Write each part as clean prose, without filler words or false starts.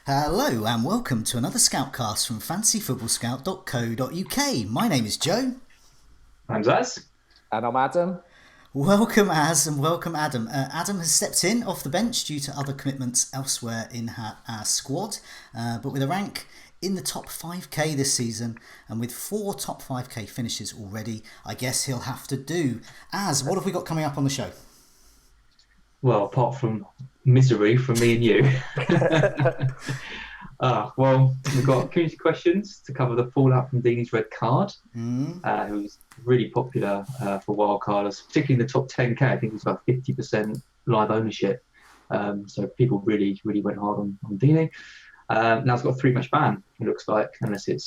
Hello and welcome to another Scoutcast from fantasyfootballscout.co.uk. My name is Joe. I'm Zaz. And I'm Adam. Welcome Az and welcome Adam. Adam has stepped in off the bench due to other commitments elsewhere in our squad, but with a rank in the top 5k this season and with 4 top 5k finishes already, I guess he'll have to do. Az, what have we got coming up on the show? Well, apart from misery from me and you. Well, we've got community questions to cover the fallout from Deeney's red card, who's really popular for wildcarders, particularly in the top 10k. I think it's about 50% live ownership. So people really went hard on Deeney. Now it's got a 3-match ban, it looks like, unless they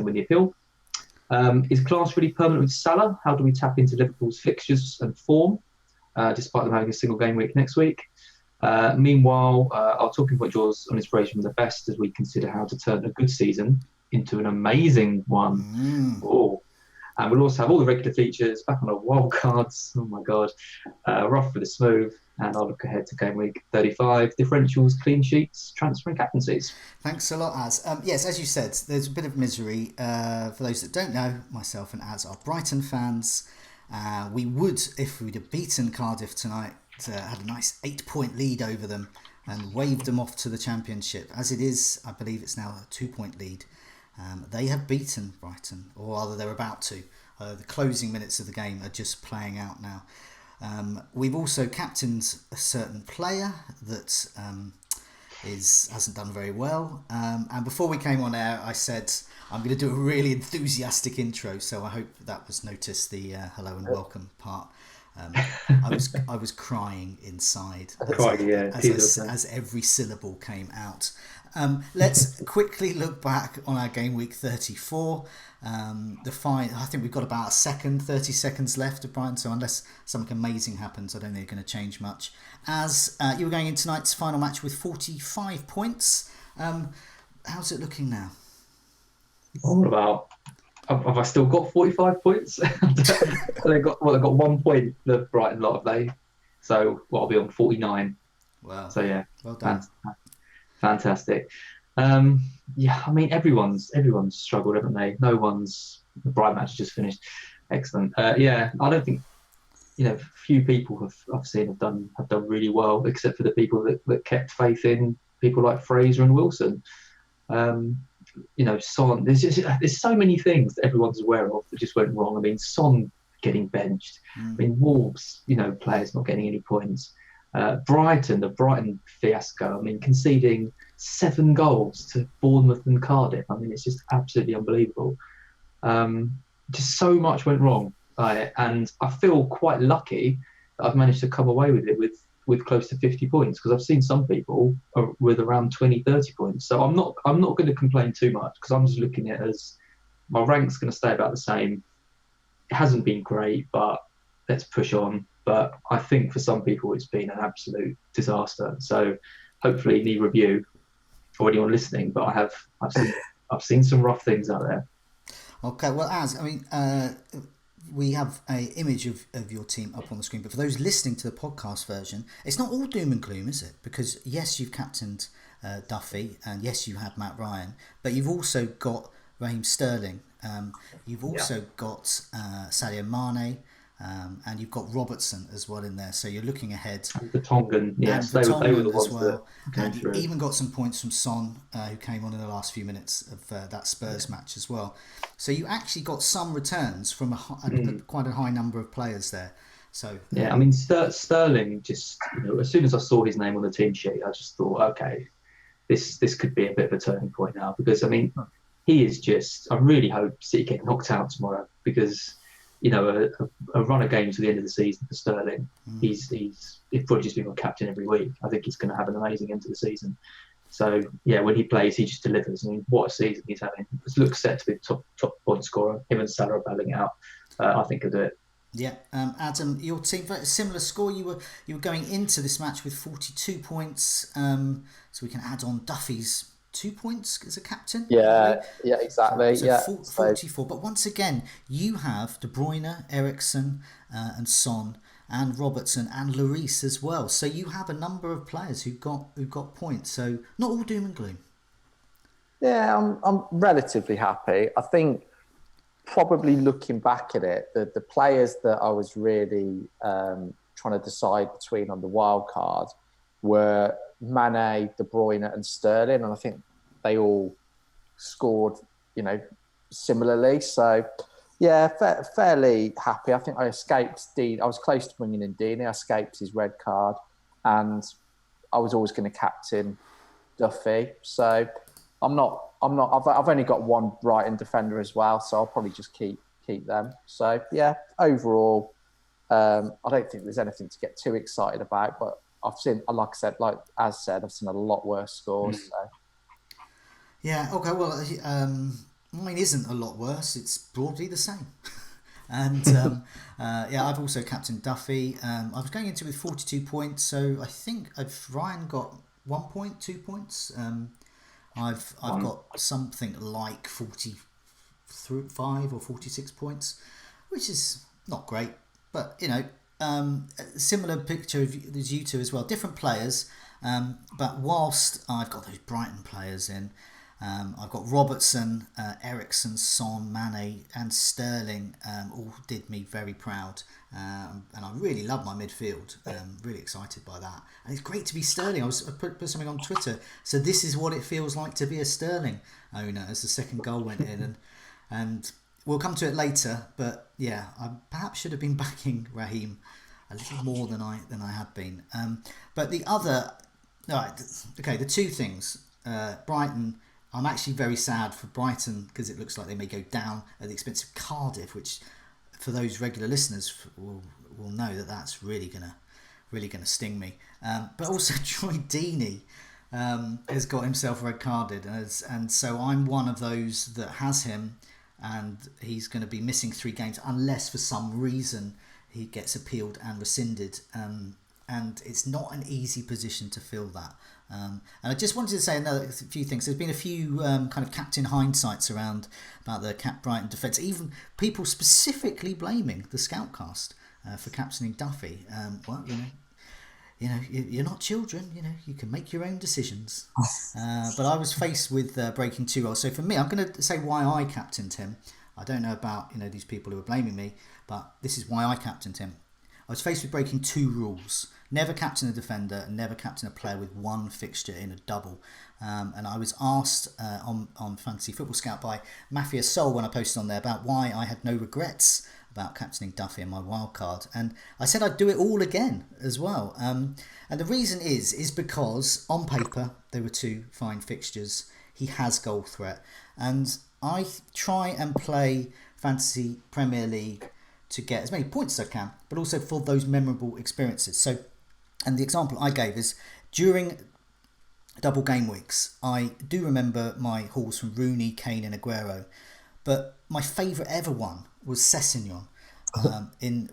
win the appeal. Is class really permanent with Salah? How do we tap into Liverpool's fixtures and form, despite them having a single game week next week? Meanwhile, our talking point draws on inspiration from the best as we consider how to turn a good season into an amazing one. And we'll also have all the regular features back on our wild cards. Oh my God. Rough with the smooth. And I'll look ahead to game week 35, differentials, clean sheets, transfer and captaincies. Thanks a lot, Az. Yes, as you said, there's a bit of misery. For those that don't know, myself and Az are Brighton fans. We would, if we'd have beaten Cardiff tonight, had a nice 8-point lead over them and waved them off to the Championship. As it is, I believe it's now a 2-point lead. They have beaten Brighton, or rather they're about to. The closing minutes of the game are just playing out now. We've also captained a certain player that hasn't done very well. And before we came on air, I said I'm going to do a really enthusiastic intro, so I hope that was noticed, the hello and welcome part. I was crying inside as every syllable came out. Let's quickly look back on our game week 34. I think we've got about 30 seconds left of Brighton, so unless something amazing happens, I don't think it's going to change much. As you were going in tonight's final match with 45 points, how's it looking now? Have I still got 45 points? They got 1 point, the Brighton lot, have they? So I'll be on 49. Wow. So yeah, well done. Fantastic. I mean everyone's struggled, haven't they? The Brighton match just finished. Excellent. I don't think few people I've seen have done really well, except for the people that kept faith in people like Fraser and Wilson. Son, there's so many things that everyone's aware of that just went wrong. I mean, Son getting benched. I mean, Wolves, players not getting any points. The Brighton fiasco. I mean, conceding 7 goals to Bournemouth and Cardiff. I mean, it's just absolutely unbelievable. Just so much went wrong. And I feel quite lucky that I've managed to come away with it with close to 50 points, because I've seen some people with around 20-30 points. So I'm not going to complain too much, because I'm just looking at it as my rank's going to stay about the same. It hasn't been great, but let's push on. But I think for some people it's been an absolute disaster. So hopefully neither of you or anyone listening, but I've seen some rough things out there. Okay, well, we have an image of your team up on the screen, but for those listening to the podcast version, it's not all doom and gloom, is it? Because yes, you've captained Duffy, and yes, you have Matt Ryan, but you've also got Raheem Sterling, you've also got Sadio Mane, and you've got Robertson as well in there, so you're looking ahead. And the Tongan, yes, they were the ones as well. And you even got some points from Son, who came on in the last few minutes of that Spurs match as well. So you actually got some returns from quite a high number of players there. So I mean, Sterling just, as soon as I saw his name on the team sheet, I just thought, okay, this could be a bit of a turning point now, because I mean, he is just. I really hope City get knocked out tomorrow, because a run of games to the end of the season for Sterling, he's probably just been my captain every week. I think he's going to have an amazing end to the season. So yeah, when he plays, he just delivers. I mean, what a season he's having. It looks set to be the top point scorer. Him and Salah are battling out. I think he'll do it. Yeah, Adam, your team, very similar score. You were going into this match with 42 points. So we can add on Duffy's 2 points as a captain. Yeah, exactly. So 44. But once again, you have De Bruyne, Eriksen, and Son. and Robertson and Lloris as well. So you have a number of players who got points. So not all doom and gloom. Yeah, I'm relatively happy. I think probably looking back at it, the players that I was really trying to decide between on the wild card were Mane, De Bruyne, and Sterling, and I think they all scored, similarly. So, yeah, fairly happy. I think I escaped Dean. I was close to bringing in Dean. I escaped his red card, and I was always going to captain Duffy. So, I'm not. I've only got one Brighton defender as well, so I'll probably just keep them. So, yeah, overall, I don't think there's anything to get too excited about, but I've seen, like I've seen a lot worse scores. So. Yeah. Okay. Well, mine isn't a lot worse. It's broadly the same. And I've also captained Duffy. I was going into it with 42 points, so I think Ryan got 1 point, 2 points. I've got something like 45 or 46 points, which is not great, but similar picture as you two as well. Different players, but whilst I've got those Brighton players in, I've got Robertson, Eriksen, Son, Mane and Sterling all did me very proud, and I really love my midfield. Really excited by that, and it's great to be Sterling. I put something on Twitter, so this is what it feels like to be a Sterling owner as the second goal went in, and we'll come to it later, but yeah, I perhaps should have been backing Raheem a little more than I had been. But the other, the two things, Brighton. I'm actually very sad for Brighton because it looks like they may go down at the expense of Cardiff, which, for those regular listeners, will know that's really gonna sting me. But also Troy Deeney has got himself red carded, and so I'm one of those that has him, and he's going to be missing 3 games unless for some reason he gets appealed and rescinded. And it's not an easy position to fill that. And I just wanted to say another few things. There's been a few kind of captain hindsights around about the Brighton defence. Even people specifically blaming the Scoutcast for captaining Duffy. Well, you're not children. You can make your own decisions. But I was faced with breaking 2 roles. So for me, I'm going to say why I captained him. I don't know about these people who are blaming me, but this is why I captained him. I was faced with breaking 2 rules. Never captain a defender and never captain a player with 1 fixture in a double. And I was asked on Fantasy Football Scout by Mafia Soul when I posted on there about why I had no regrets about captaining Duffy in my wild card. And I said I'd do it all again as well. And the reason is because on paper there were 2 fine fixtures. He has goal threat. And I try and play Fantasy Premier League to get as many points as I can, but also for those memorable experiences. So, and the example I gave is during double game weeks, I do remember my hauls from Rooney, Kane and Aguero, but my favourite ever one was Sessegnon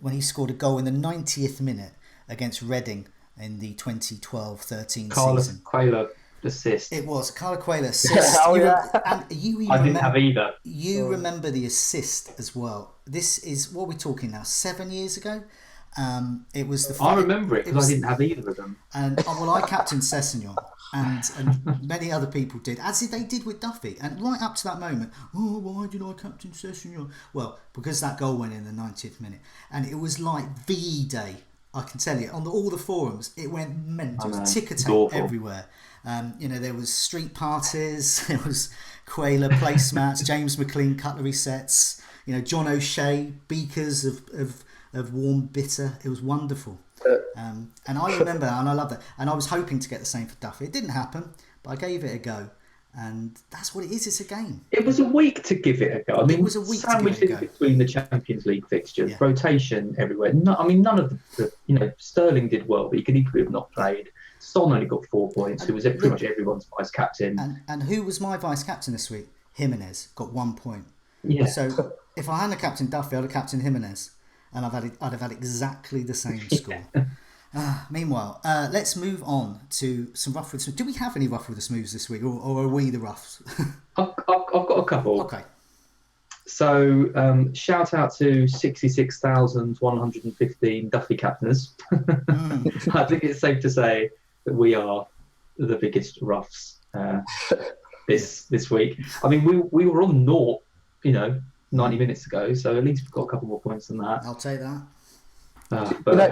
when he scored a goal in the 90th minute against Reading in the 2012-13 season. Carlos Quayle assist. It was Carlos Quayle assist. I didn't have either. You remember the assist as well. This is what we're talking now. 7 years ago. It was the. I remember it because I didn't have either of them. And I captained Sessegnon, and many other people did, as they did with Duffy. And right up to that moment, why did I captain Sessegnon? Well, because that goal went in the 90th minute, and it was like VE Day. I can tell you, on all the forums, it went mental. It was ticker-tape everywhere. There was street parties, there was Quayle placemats, James McLean cutlery sets, John O'Shea beakers of warm bitter. It was wonderful. And I remember that, and I love that. And I was hoping to get the same for Duffy. It didn't happen, but I gave it a go. And that's what it is. It's a game. It was a week to give it a go. It was a week to give it a go. Between the Champions League fixtures, rotation everywhere. None of the Sterling did well, but he could equally have not played. Son only got 4 points, who was pretty much everyone's vice captain. And who was my vice captain this week? Jimenez got 1 point. Yeah. So if I hadn't captained Duffy, I'd have captained Jimenez, and I'd have had exactly the same score. Meanwhile, let's move on to some rough with the smooths. Do we have any rough with the smooths this week, or are we the roughs? I've got a couple. Okay. So shout out to 66,115 Duffy captainers. I think it's safe to say that we are the biggest roughs this week. I mean, we were on naught, 90 minutes ago, so at least we've got a couple more points than that. I'll take that. Do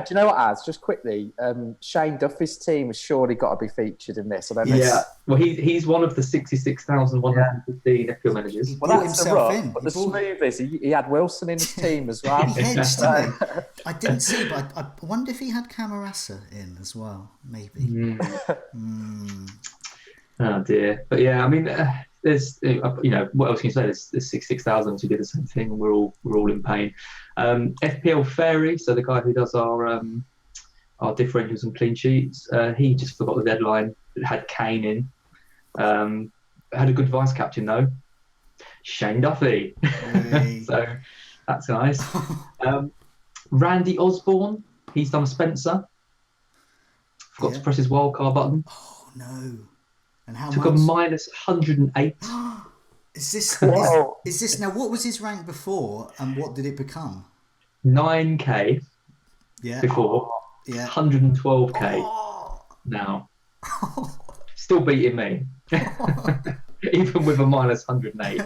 you know what, Az? Just quickly, Shane Duffy's team has surely got to be featured in this. I don't know. Yeah, well, he's one of the 66,115 FPL managers. Well, that's the rough, but the smooth is he had Wilson in his team as well. He hedged, didn't he? I didn't see, but I wonder if he had Camarasa in as well, maybe. Oh dear, but yeah, I mean, there's what else can you say? There's 66,000 who did the same thing, and we're all in pain. FPL Fairy, so the guy who does our differentials and clean sheets, he just forgot the deadline. Had Kane in. Had a good vice captain though, Shane Duffy. So that's nice. Randy Osborne, he's done Spencer. Forgot to press his wildcard button. Oh no! And how took much? a minus 108. Is this now? What was his rank before, and what did it become? 9k. Yeah. Before. Yeah. 112k. Now. Still beating me, even with a minus 108.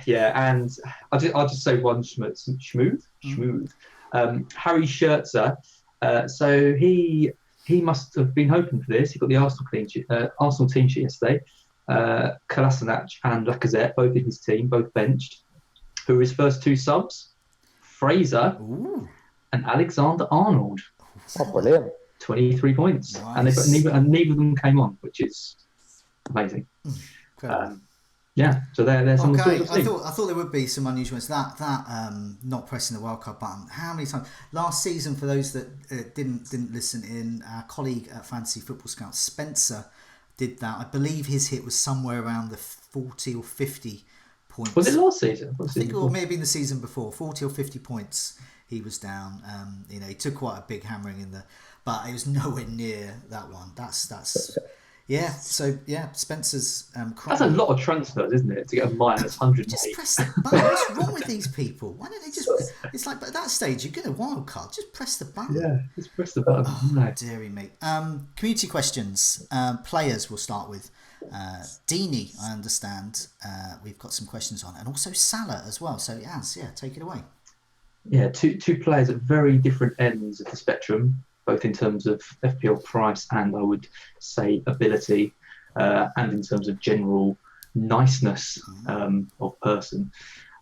Yeah, and I'll just say one schmooth. Harry Scherzer. So he must have been hoping for this. He got the Arsenal team sheet yesterday. Kolasinac and Lacazette, both in his team, both benched. Who were his first two subs? Fraser and Alexander Arnold. Oh, brilliant. 23 points. Nice. And neither of them came on, which is amazing. Yeah, so there's some okay. sort of I thought there would be some unusual ones. That not pressing the wildcard button. How many times last season? For those that didn't listen in, our colleague at Fantasy Football Scout Spencer did that. I believe his hit was somewhere around the 40 or 50 points. Was it last season? I think it may have been the season before. 40 or 50 points he was down. He took quite a big hammering in the, but it was nowhere near that one. That's yeah. So yeah, Spencer's. That's a lot of transfers, isn't it, to get a minus 108? Just press the button. What's wrong with these people? Why don't they just? It's like at that stage you're going to wild card. Just press the button. Yeah, just press the button. Oh, dearie me. Community questions. Players we'll start with. Dini, I understand. We've got some questions on, and also Salah as well. So take it away. Yeah, two players at very different ends of the spectrum, both in terms of FPL price and I would say ability, and in terms of general niceness of person.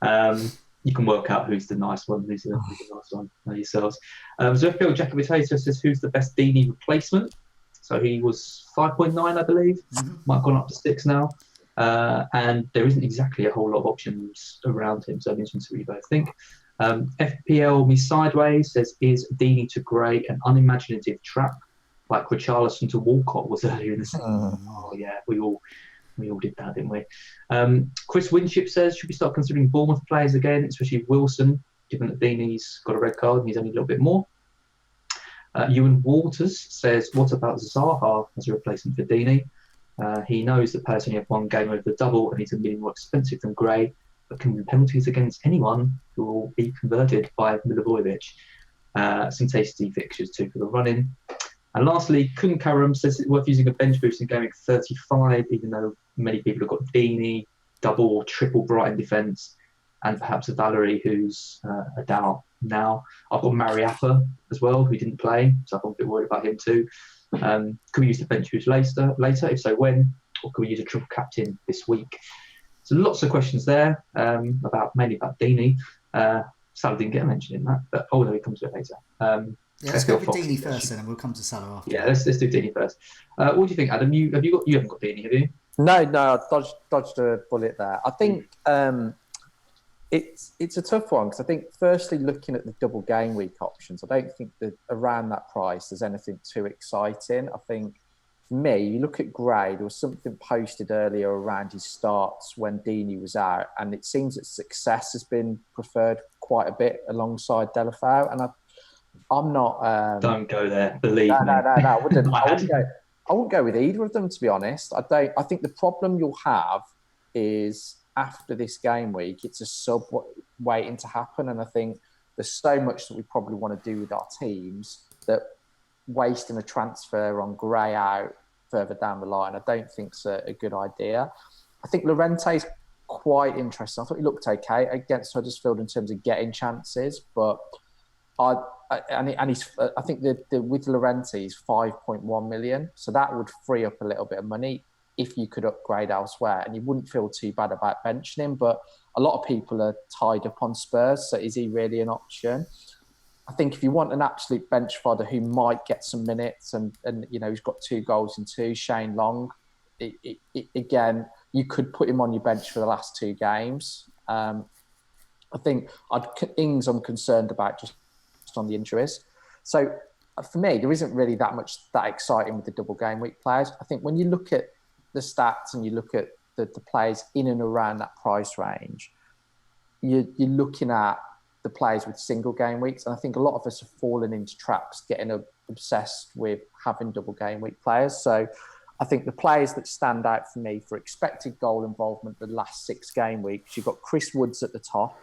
You can work out who's the nice one, who's the nice one yourselves. So FPL Jackie Potato says, who's the best Dini replacement? So he was 5.9, I believe. Might have gone up to 6 now. And there isn't exactly a whole lot of options around him, so I'm interested to see what you both think. FPL Me Sideways says, is Dini to Gray an unimaginative trap like Richarlison to Walcott was earlier in the season? Oh yeah, we all did that, didn't we? Chris Winship says, should we start considering Bournemouth players again, especially Wilson, given that Dini's got a red card and he's only a little bit more? Ewan Walters says, what about Zaha as a replacement for Dini? He knows that Palace only have one game over the double and he's a million more expensive than Gray, but can win penalties against anyone who will be converted by Milivojevic. Some tasty fixtures too for the run-in. And lastly, Kun Karam says it's worth using a bench boost in Gameweek 35, even though many people have got Dini, double or triple Brighton defence, and perhaps a Valerie who's a doubt now. I've got Mariappa as well, who didn't play, so I'm a bit worried about him too. Can we use the bench boost later? If so, when? Or can we use a triple captain this week? So lots of questions there, mainly about Dini. Salah didn't get a mention in that, but no, he comes to it later. Let's go with Dini first, and we'll come to Salah after. Yeah, let's do Dini first. What do you think, Adam? You haven't got Dini, have you? No, I dodged a bullet there. I think it's a tough one because I think, firstly, looking at the double game week options, I don't think that around that price there's anything too exciting. I think for me, you look at Gray, there was something posted earlier around his starts when Dini was out, and it seems that success has been preferred quite a bit alongside Delafau, and I'm not. Don't go there. Believe me. No, I wouldn't. I wouldn't go with either of them, to be honest. I think the problem you'll have is after this game week, it's a sub waiting to happen. And I think there's so much that we probably want to do with our teams that wasting a transfer on Gray out further down the line, I don't think is a good idea. I think Llorente's quite interesting. I thought he looked okay against Huddersfield in terms of getting chances, but I think with Llorente he's 5.1 million, so that would free up a little bit of money if you could upgrade elsewhere, and you wouldn't feel too bad about benching him. But a lot of people are tied up on Spurs, so is he really an option? I think if you want an absolute bench fodder who might get some minutes, and he's got 2 goals in 2, Shane Long, again, you could put him on your bench for the last 2 games. I think Ings I'm concerned about just on the injuries. So for me, there isn't really that exciting with the double game week players. I think when you look at the stats and you look at the players in and around that price range, you're looking at the players with single game weeks. And I think a lot of us have fallen into traps getting obsessed with having double game week players. So I think the players that stand out for me for expected goal involvement the last 6 game weeks, you've got Chris Woods at the top.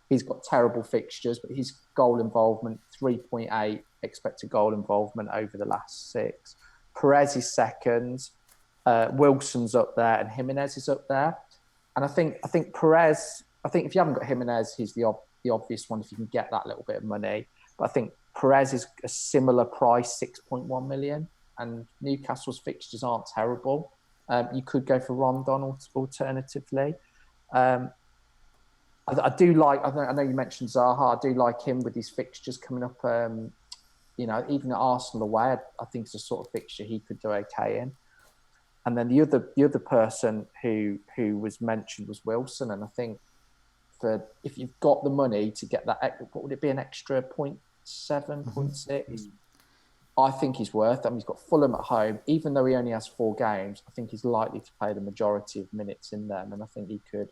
He's got terrible fixtures, but his goal involvement, 3.8 expected goal involvement over the last 6. Perez is second. Wilson's up there, and Jimenez is up there. And I think Perez. I think if you haven't got Jimenez, he's the obvious one if you can get that little bit of money. But I think Perez is a similar price, 6.1 million, and Newcastle's fixtures aren't terrible. You could go for Rondon alternatively. I do like. I know you mentioned Zaha. I do like him with his fixtures coming up. Even at Arsenal away, I think it's a sort of fixture he could do okay in. And then the other person who was mentioned was Wilson. And I think if you've got the money to get that, what would it be, an extra 0.7, 0.6? I think he's worth it. He's got Fulham at home. Even though he only has 4 games, I think he's likely to play the majority of minutes in them, and I think he could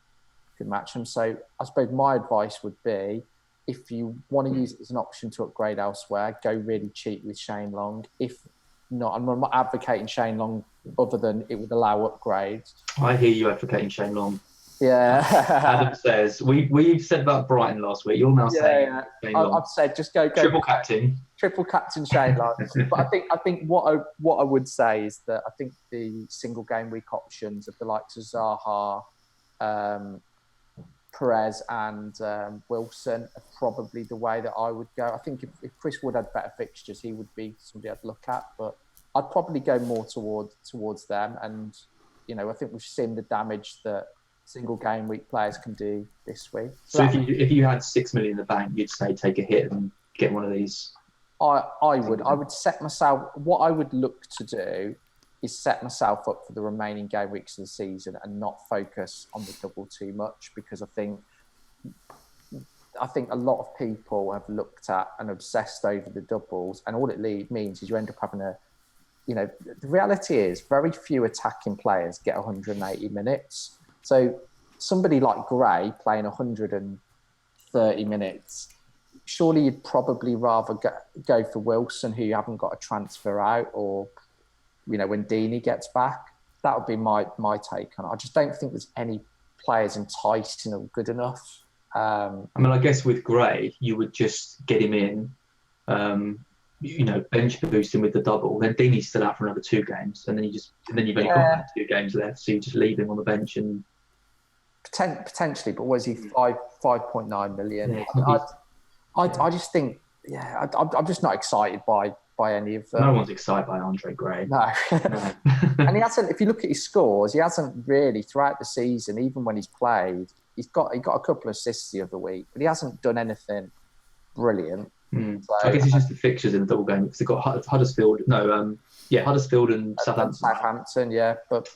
match them. So I suppose my advice would be, if you want to use it as an option to upgrade elsewhere, go really cheap with Shane Long. If not, I'm not advocating Shane Long other than it would allow upgrades. I hear you advocating Shane Long. Yeah. Adam says, we said about Brighton last week. You're now saying Shane Long. I've said just go triple captain Shane Long. But I think what I would say is that I think the single game week options of the likes of Zaha, Perez and Wilson are probably the way that I would go. I think if Chris Wood had better fixtures, he would be somebody I'd look at, but I'd probably go more towards them. And I think we've seen the damage that single game week players can do this week. So if you had 6 million in the bank, you'd say take a hit and get one of these. I would set myself. What I would look to do is set myself up for the remaining game weeks of the season and not focus on the double too much, because I think a lot of people have looked at and obsessed over the doubles, and all it means is you end up having the reality is very few attacking players get 180 minutes. So somebody like Gray playing 130 minutes, surely you'd probably rather go for Wilson, who you haven't got a transfer out, or when Deeney gets back. That would be my take on it. I just don't think there's any players enticing or good enough. I guess with Gray, you would just get him in, bench boost him with the double. Then Deeney's still out for another 2 games, and then you've only got 2 games left, so you just leave him on the bench and potentially. But was he 5.9 million? Yeah, I just think, I'm just not excited by any of them. No one's excited by Andre Gray. No. And he hasn't, if you look at his scores, he hasn't really, throughout the season, even when he's played, he got a couple of assists the other week, but he hasn't done anything brilliant. So, I guess it's just the fixtures in the double game, because they've got Huddersfield and Southampton, but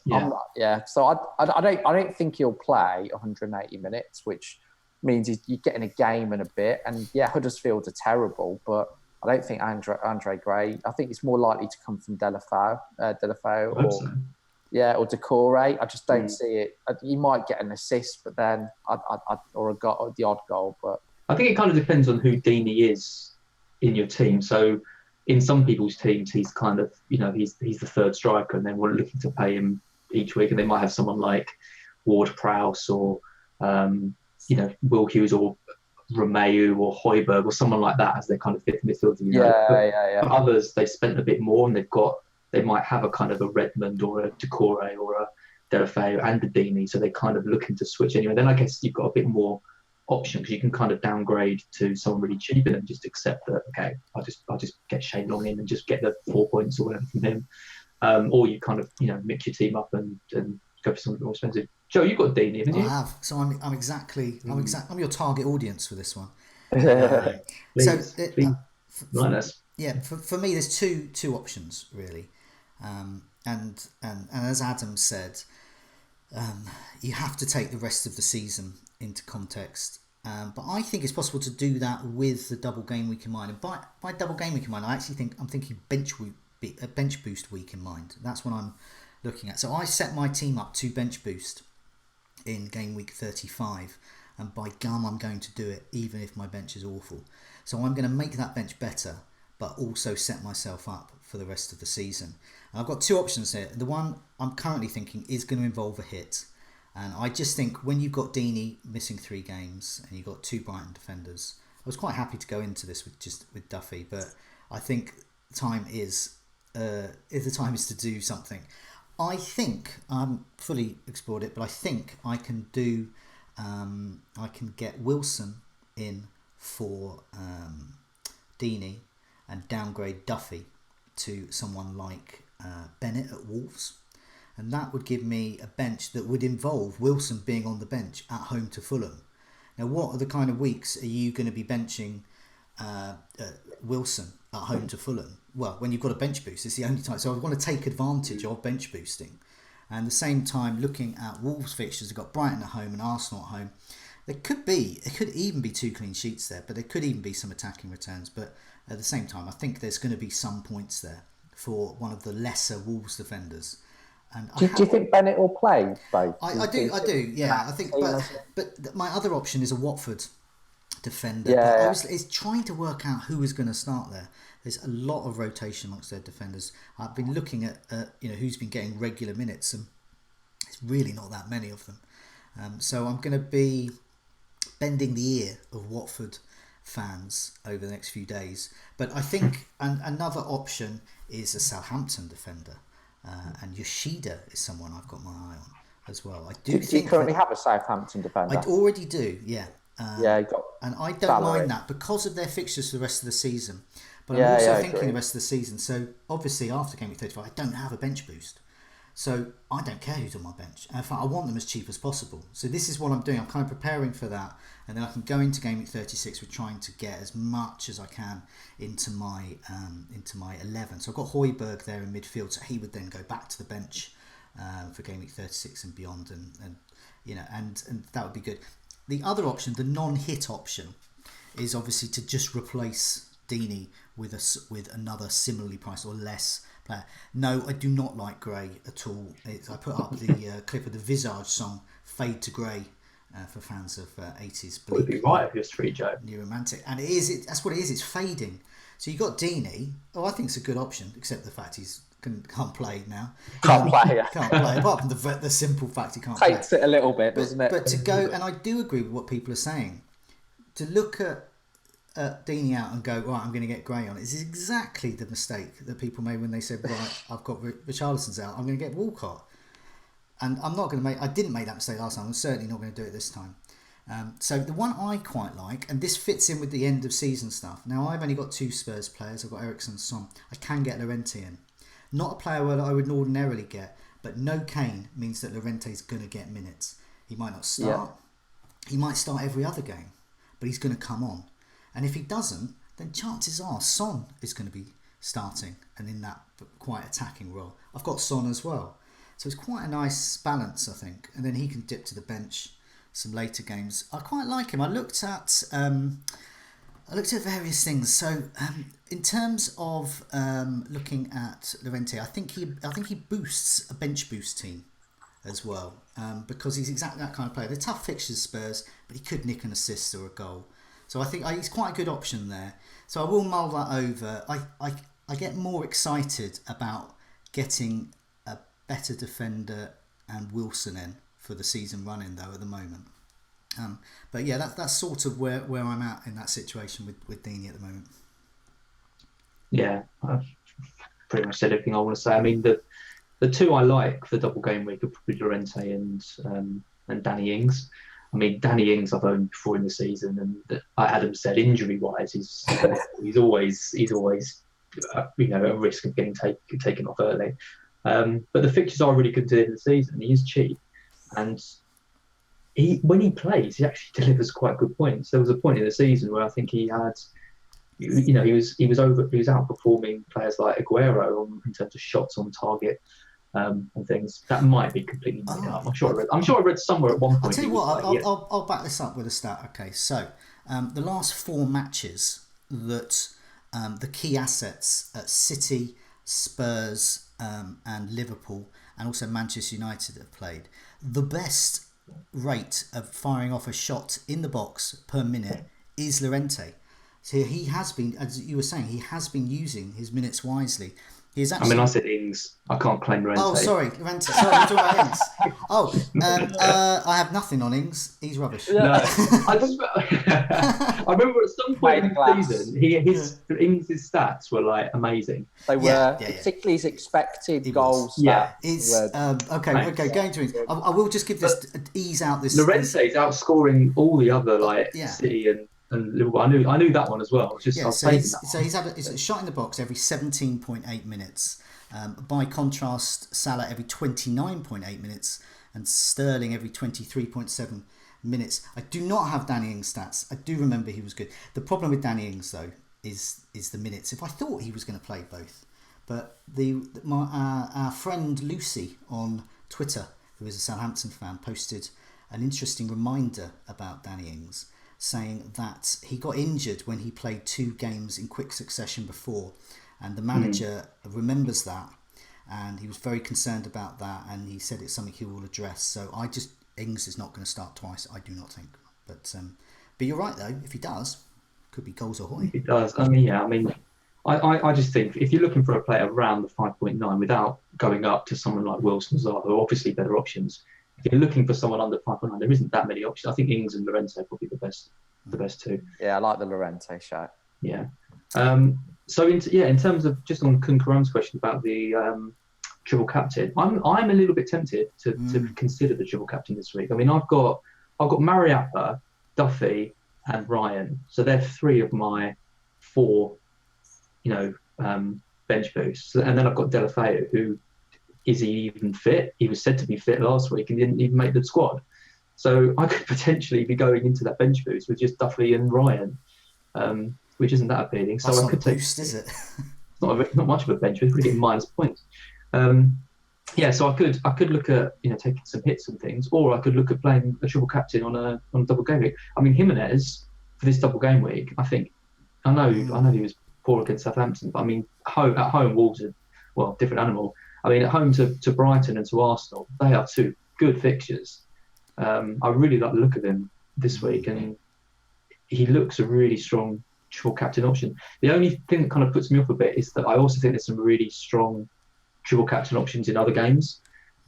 So I don't think he'll play 180 minutes, which means you're getting a game and a bit. And Huddersfield are terrible, but I don't think Andre Gray. I think it's more likely to come from Delafeu or Decore. I just don't see it. You might get an assist, but then or the odd goal. But I think it kind of depends on who Deeney is in your team. So in some people's teams, he's kind of he's the third striker, and then we're looking to pay him each week, and they might have someone like Ward-Prowse or Will Hughes or Romeu or Højbjerg or someone like that as their kind of fifth midfielder. Yeah. For others, they spent a bit more, and they might have a kind of a Redmond or a Decore or a Delafeu and a Deeney, so they're kind of looking to switch anyway. Then I guess you've got a bit more option because you can kind of downgrade to someone really cheap and then just accept that, okay, I'll just get Shane Long in and just get the 4 points or whatever from him. Or you kind of mix your team up and go for something more expensive. Joe, you've got Deeney, haven't you? I have. So I'm your target audience for this one. Please, for me, there's two options really, and as Adam said, you have to take the rest of the season into context. But I think it's possible to do that with the double game week in mind. And by double game week in mind, I'm thinking bench boost week in mind. That's what I'm looking at. So I set my team up to bench boost in game week 35, and by gum, I'm going to do it even if my bench is awful. So I'm going to make that bench better, but also set myself up for the rest of the season. And I've got two options here. The one I'm currently thinking is going to involve a hit. And I just think when you've got Deeney missing 3 games and you've got 2 Brighton defenders, I was quite happy to go into this with Duffy, but I think the time is to do something. I think I'm fully explored it, but I think I can do. I can get Wilson in for Deeney and downgrade Duffy to someone like Bennett at Wolves. And that would give me a bench that would involve Wilson being on the bench at home to Fulham. Now, what are the kind of weeks are you going to be benching Wilson at home to Fulham? Well, when you've got a bench boost, it's the only time. So I want to take advantage of bench boosting. And at the same time, looking at Wolves fixtures, they've got Brighton at home and Arsenal at home. It could even be 2 clean sheets there, but there could even be some attacking returns. But at the same time, I think there's going to be some points there for one of the lesser Wolves defenders. And do you think Bennett will play both? I do. Yeah, I think. But my other option is a Watford defender. Yeah, I was trying to work out who is going to start there. There's a lot of rotation amongst their defenders. I've been looking at who's been getting regular minutes, and it's really not that many of them. So I'm going to be bending the ear of Watford fans over the next few days. But I think another option is a Southampton defender. And Yoshida is someone I've got my eye on as well. Do you currently have a Southampton defender? I already do, yeah. And I don't mind that because of their fixtures for the rest of the season. But I'm also thinking the rest of the season. So obviously after game week 35, I don't have a bench boost. So I don't care who's on my bench. In fact, I want them as cheap as possible. So this is what I'm doing. I'm kind of preparing for that. And then I can go into game week 36 with trying to get as much as I can into my 11. So I've got Højbjerg there in midfield. So he would then go back to the bench for game week 36 and beyond. And that would be good. The other option, the non-hit option, is obviously to just replace Deeney with another similarly priced or less player. No, I do not like Gray at all. I put up the clip of the Visage song "Fade to Grey" for fans of 80s bleak. Would be right if you're street Joe. New romantic, and that's what it is. It's fading. So you got Deeney. Oh, I think it's a good option, except the fact he's can't play now. Can't play. Apart from the simple fact he can't play. Takes it a little bit, doesn't it? But to go, and I do agree with what people are saying. To look at Deeney out and go, right, I'm going to get Gray on. It's exactly the mistake that people made when they said, right, I've got Richarlison's out, I'm going to get Walcott. And I'm not going to I didn't make that mistake last time. I'm certainly not going to do it this time. So the one I quite like, and this fits in with the end of season stuff. Now I've only got 2 Spurs players. I've got Eriksen and Son. I can get Llorente in. Not a player that I would ordinarily get, but no Kane means that Llorente's going to get minutes. He might not start. Yeah. He might start every other game, but he's going to come on. And if he doesn't, then chances are Son is going to be starting and in that quite attacking role. I've got Son as well. So it's quite a nice balance, I think. And then he can dip to the bench some later games. I quite like him. I looked at various things. So in terms of looking at Llorente, I think he boosts a bench boost team as well, because he's exactly that kind of player. They're tough fixtures, Spurs, but he could nick an assist or a goal. So I think he's quite a good option there. So I will mull that over. I get more excited about getting a better defender and Wilson in for the season running though at the moment. But yeah, that's sort of where I'm at in that situation with Deeney at the moment. Yeah, I've pretty much said everything I want to say. I mean, the two I like for double game week are probably Llorente and Danny Ings. I mean, Danny Ings I've owned before in the season, and like Adam said, injury wise, he's always a risk of getting taken off early. But the fixtures are really good to the end of the season. He is cheap, and when he plays, he actually delivers quite good points. There was a point in the season where I think he had, he was outperforming players like Aguero in terms of shots on target. And things that might be completely made up. I'm sure I read somewhere at one point. I'll tell you what, I'll back this up with a stat. Okay, so the last 4 matches that the key assets at City, Spurs, and Liverpool, and also Manchester United have played, the best rate of firing off a shot in the box per minute is Llorente. So he has been, as you were saying, he has been using his minutes wisely. I said Ings. I can't claim Llorente. Oh, sorry, Llorente. Sorry, we're talking about Ings. Oh, I have nothing on Ings. He's rubbish. No, I remember at some point in the season, Ings' stats were like amazing. They were, particularly his expected goals. Yeah, okay. Going to Ings, I will just give this ease out this. Llorente's outscoring all the other City and Liverpool. I knew that one as well. So he's had a shot in the box every 17.8 minutes. By contrast, Salah every 29.8 minutes and Sterling every 23.7 minutes. I do not have Danny Ings stats. I do remember he was good. The problem with Danny Ings though is the minutes. If I thought he was going to play both, but our friend Lucy on Twitter, who is a Southampton fan, posted an interesting reminder about Danny Ings, saying that he got injured when he played 2 games in quick succession before, and the manager remembers that, and he was very concerned about that, and he said it's something he will address. So Ings is not going to start twice, I do not think. But you're right though, if he does, could be goals ahoy. If he does, I just think if you're looking for a player around the 5.9 without going up to someone like Wilson, Zaha, who are obviously better options. If you're looking for someone under 5.9, there isn't that many options. I think Ings and Llorente are probably the best two. Yeah, I like the Llorente shot. Yeah. So in terms of just on Kunkaram's question about the triple captain, I'm a little bit tempted to consider the triple captain this week. I mean, I've got Mariappa, Duffy, and Ryan. So they're 3 of my 4, bench boosts, and then I've got Deulofeu, who. Is he even fit? He was said to be fit last week and didn't even make the squad. So I could potentially be going into that bench boost with just Duffy and Ryan, which isn't that appealing. That's so I could boost, is it? not much of a bench boost. We're getting minus points. So I could look at taking some hits and things, or I could look at playing a triple captain on a double game week. I mean, Jimenez for this double game week. I know he was poor against Southampton, but I mean at home Wolves are different animal. I mean, at home to Brighton and to Arsenal, they are 2 good fixtures. I really like the look of him this week, and he looks a really strong triple captain option. The only thing that kind of puts me off a bit is that I also think there's some really strong triple captain options in other games,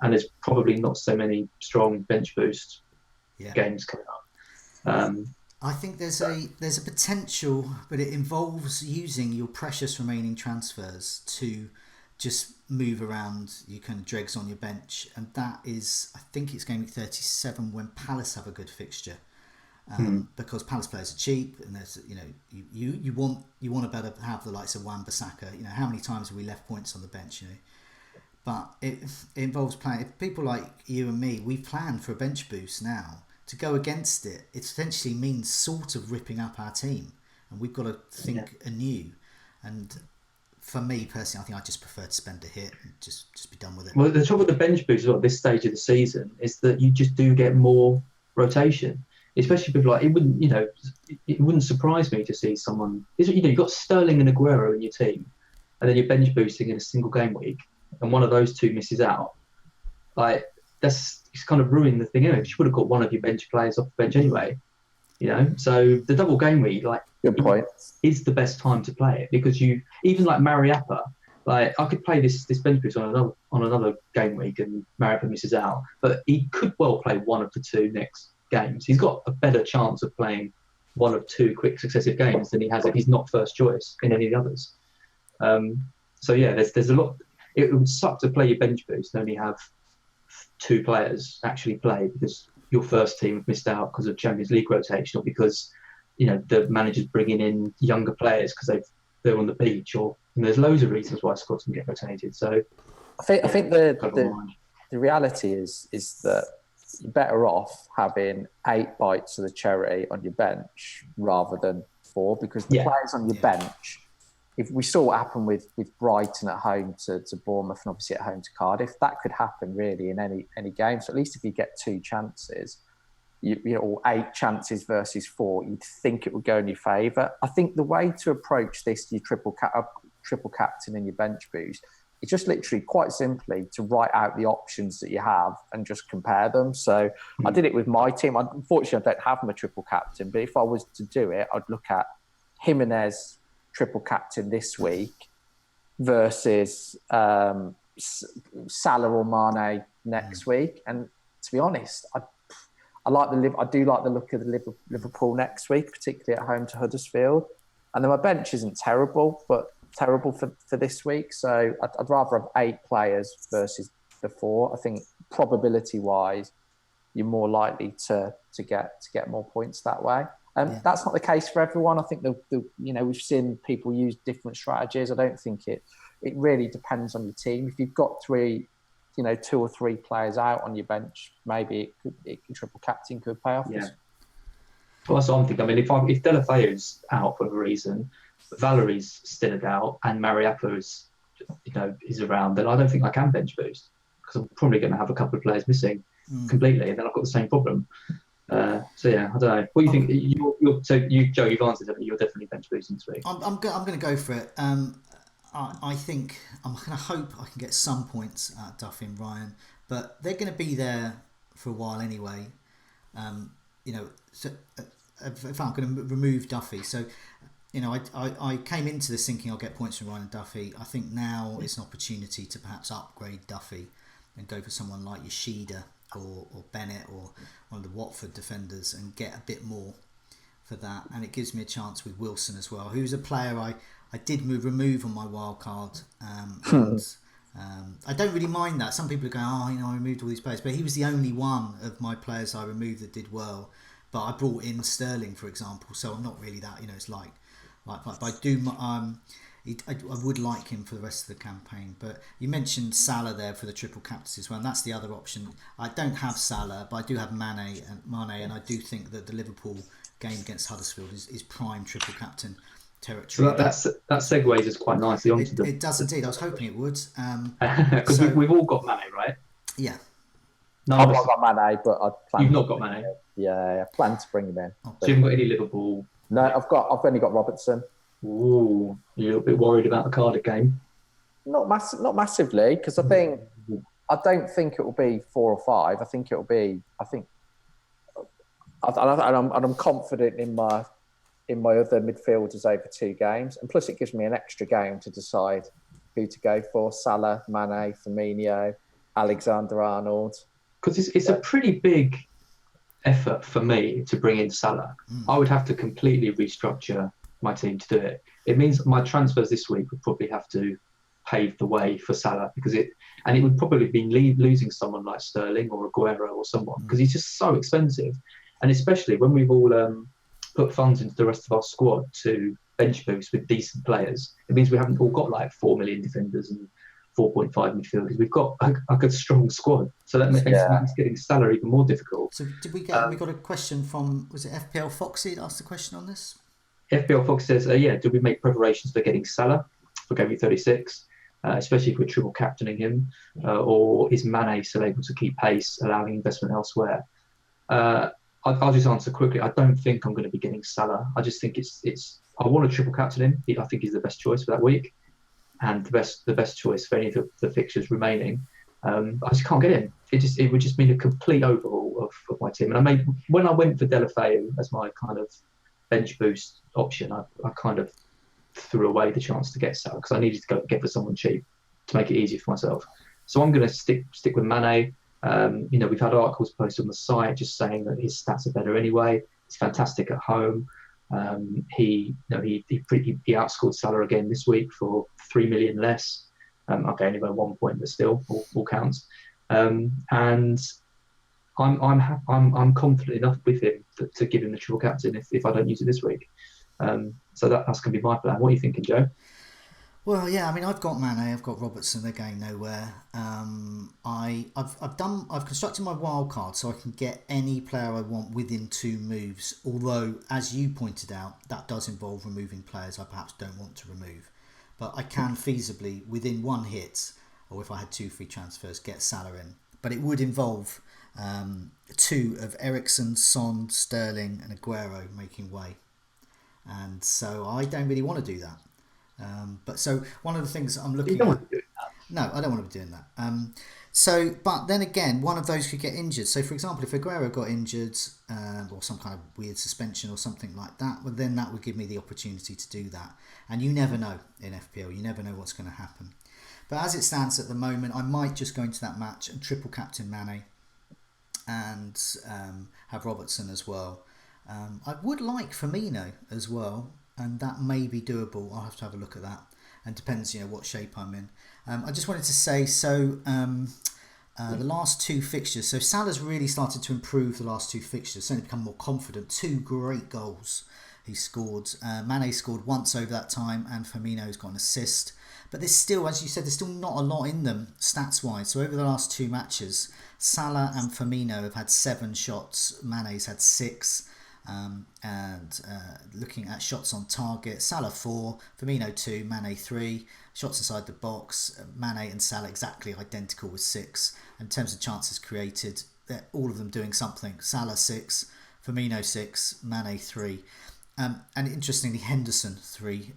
and there's probably not so many strong bench boost games coming up. I think there's a potential, but it involves using your precious remaining transfers to just move around your kind of dregs on your bench, and that is, I think it's Gameweek 37 when Palace have a good fixture, because Palace players are cheap, and there's you want to better have the likes of Wan-Bissaka. How many times have we left points on the bench? But it involves playing. If people like you and me, we plan for a bench boost now. To go against it, it essentially means sort of ripping up our team, and we've got to think anew. And for me personally, I think I just prefer to spend a hit and just be done with it. Well, the trouble with the bench boost at this stage of the season is that you just do get more rotation, especially people like it wouldn't surprise me to see someone. You've got Sterling and Aguero in your team, and then you're bench boosting in a single game week, and one of those 2 misses out. Like it's kind of ruined the thing anyway. You would have got one of your bench players off the bench anyway. So the double game week, good point, is the best time to play it, because you even like Mariappa, I could play this bench boost on another game week and Mariappa misses out, but he could well play one of the 2 next games. He's got a better chance of playing one of two quick successive games than he has if he's not first choice in any of the others. So yeah, there's a lot. It would suck to play your bench boost and only have 2 players actually play because your first team have missed out because of Champions League rotation, or because the manager's bringing in younger players because they're on the beach, or there's loads of reasons why squads can get rotated. So I think the reality is that you're better off having 8 bites of the cherry on your bench rather than 4, because the players on your bench, if we saw what happened with Brighton at home to Bournemouth and obviously at home to Cardiff, that could happen really in any game. So at least if you get 2 chances, or 8 chances versus 4, you'd think it would go in your favour. I think the way to approach this, your triple captain and your bench boost, it's just literally quite simply to write out the options that you have and just compare them. So I did it with my team. Unfortunately, I don't have my triple captain, but if I was to do it, I'd look at Jimenez triple captain this week versus Salah or Mane next week. And to be honest, I do like the look of the Liverpool next week, particularly at home to Huddersfield. And then my bench isn't terrible, but terrible for this week. So I'd rather have 8 players versus the 4. I think probability wise, you're more likely to get more points that way. That's not the case for everyone. I think we've seen people use different strategies. I don't think it really depends on your team. If you've got 2 or 3 players out on your bench, maybe triple captain could pay off. Yeah. Well, that's what I'm thinking. I mean, if Delafeu's out for a reason, Valerie's still a doubt, and Mariappa is around, then I don't think I can bench boost, because I'm probably going to have a couple of players missing completely, and then I've got the same problem. So yeah, I don't know. What do you think? Joe, you've answered it, but you're definitely bench boosting this week. I'm going to go for it. I think I'm going to hope I can get some points at Duffy and Ryan, but they're going to be there for a while anyway. So if I'm going to remove Duffy, so I came into this thinking I'll get points from Ryan and Duffy. I think now it's an opportunity to perhaps upgrade Duffy and go for someone like Yoshida or Bennett or one of the Watford defenders and get a bit more for that. And it gives me a chance with Wilson as well, who's a player I did remove on my wild card. I don't really mind that. Some people are going, I removed all these players, but he was the only one of my players I removed that did well. But I brought in Sterling, for example, so I'm not really that. It's like but I do. I would like him for the rest of the campaign. But you mentioned Salah there for the triple captains as well, and that's the other option. I don't have Salah, but I do have Mane, and I do think that the Liverpool game against Huddersfield is prime triple captain territory. So that segues us quite nicely onto it does indeed. I was hoping it would. Because we've all got Mane, right? Yeah. No, I've not got Mane, but I plan. You've not got Mane. Yeah, I plan to bring him in. So you haven't got any Liverpool? No, I've only got Robertson. Ooh, you're a little bit worried about the Cardiff game? Not massively, because I don't think it will be 4 or 5. I think it'll be. I'm confident in my other midfielders over 2 games, and plus it gives me an extra game to decide who to go for: Salah, Mane, Firmino, Alexander-Arnold. Because it's a pretty big effort for me to bring in Salah. I would have to completely restructure my team to do it. It means my transfers this week would probably have to pave the way for Salah, because it would probably be losing someone like Sterling or Aguero or someone, because he's just so expensive. And especially when we've all put funds into the rest of our squad to bench boost with decent players, it means we haven't all got like 4 million defenders and 4.5 midfielders. We've got a strong squad, so that makes getting Salah even more difficult. So did we get? We got a question from, was it FPL Foxy that asked the question on this? FPL Fox says, do we make preparations for getting Salah for Gameweek 36, especially if we're triple captaining him, or is Mane still able to keep pace, allowing investment elsewhere? I'll just answer quickly. I don't think I'm going to be getting Salah. I just think it's. I want to triple captain him. I think he's the best choice for that week, and the best choice for any of the fixtures remaining. I just can't get him. It would just mean a complete overhaul of my team. And when I went for Delafeu as my kind of bench boost option, I kind of threw away the chance to get Salah, because I needed to go get for someone cheap to make it easier for myself. So I'm going to stick with Mane. We've had articles posted on the site just saying that his stats are better anyway. He's fantastic at home. He outscored Salah again this week for 3 million less. Okay, only by 1 point, but still, all counts. And I'm confident enough with him to give him the triple captain if I don't use it this week. So that's going to be my plan. What are you thinking, Joe? Well, yeah, I mean, I've got Mane, I've got Robertson. They're going nowhere. I've constructed my wild card so I can get any player I want within 2 moves. Although, as you pointed out, that does involve removing players I perhaps don't want to remove. But I can feasibly, within 1 hit, or if I had 2 free transfers, get Salah in. But it would involve 2 of Eriksen, Son, Sterling, and Aguero making way. And so I don't really want to do that. But so one of the things I'm looking at. Want to do that. No, I don't want to be doing that. But then again, one of those could get injured. So, for example, if Aguero got injured or some kind of weird suspension or something like that, well, then that would give me the opportunity to do that. And you never know in FPL. You never know what's going to happen. But as it stands at the moment, I might just go into that match and triple captain Mane and have Robertson as well. I would like Firmino as well, and that may be doable. I'll have to have a look at that, and depends, what shape I'm in. I just wanted to say, so the last 2 fixtures, so Salah's really started to improve the last 2 fixtures, certainly become more confident. 2 great goals he scored. Mane scored once over that time, and Firmino's got an assist. But there's still, as you said, there's still not a lot in them stats-wise. So over the last 2 matches, Salah and Firmino have had 7 shots. Mane's had 6. And looking at shots on target, Salah 4, Firmino 2, Mane 3. Shots inside the box, Mane and Salah exactly identical with 6. In terms of chances created, they're all of them doing something. Salah 6, Firmino 6, Mane 3. And interestingly, Henderson 3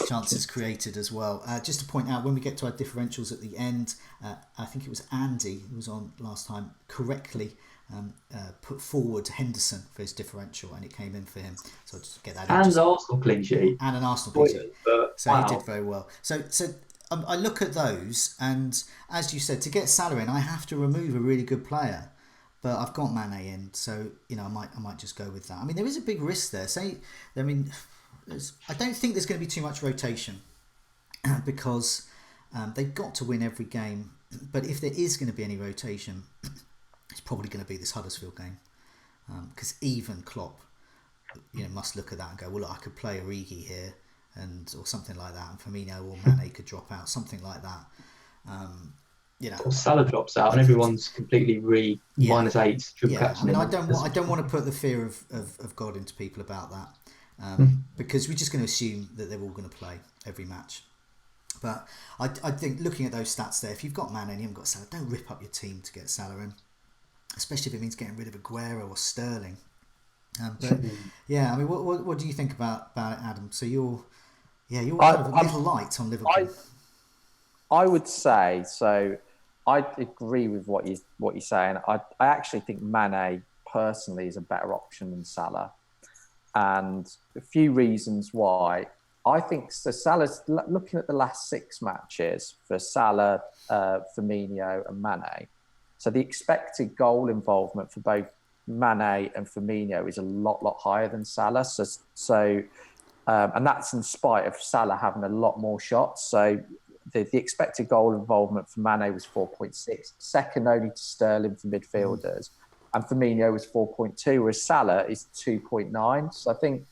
chances created as well. Just to point out, when we get to our differentials at the end, I think it was Andy who was on last time correctly put forward Henderson for his differential, and it came in for him. So I'll just get that. And an Arsenal clean sheet. And an Arsenal clean sheet. So wow. He did very well. So I look at those, and as you said, to get Salah in, I have to remove a really good player. But I've got Mane in, so I might just go with that. I mean, there is a big risk there. I don't think there's going to be too much rotation because they've got to win every game. But if there is going to be any rotation, it's probably going to be this Huddersfield game, because even Klopp, must look at that and go, well, look, I could play Origi here, or something like that, and Firmino or Mane could drop out, something like that. Or Salah drops out and everyone's completely -8. I mean, I don't want to put the fear of God into people about that, because we're just going to assume that they're all going to play every match. But I think looking at those stats there, if you've got Mane and you haven't got Salah, don't rip up your team to get Salah in, especially if it means getting rid of Aguero or Sterling. But yeah, I mean, what do you think about it, Adam? So you're kind of a little light on Liverpool. I would say so. I agree with what you're saying. I actually think Mane personally is a better option than Salah, and a few reasons why. I think so. Salah's looking at the last 6 matches for Salah, Firmino, and Mane. So the expected goal involvement for both Mane and Firmino is a lot higher than Salah. And that's in spite of Salah having a lot more shots. So the expected goal involvement for Mane was 4.6, second only to Sterling for midfielders, and Firmino was 4.2, whereas Salah is 2.9. So I think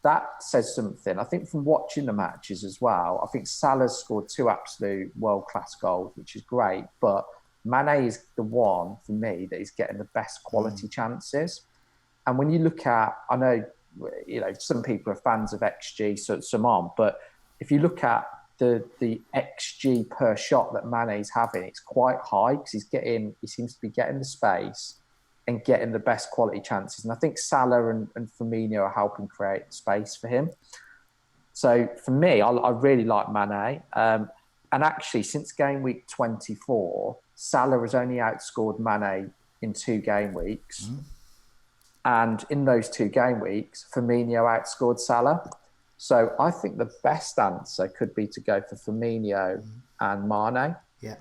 that says something. I think from watching the matches as well, I think Salah's scored 2 absolute world-class goals, which is great, but Mane is the one, for me, that is getting the best quality chances. And when you look at, I know, some people are fans of XG, so some aren't, but if you look at the XG per shot that Mane's having, it's quite high because he seems to be getting the space and getting the best quality chances. And I think Salah and Firmino are helping create space for him. So for me, I really like Mane. And actually, since game week 24, Salah has only outscored Mane in 2 game weeks. And in those 2 game weeks, Firmino outscored Salah. So I think the best answer could be to go for Firmino and Mane. Yeah.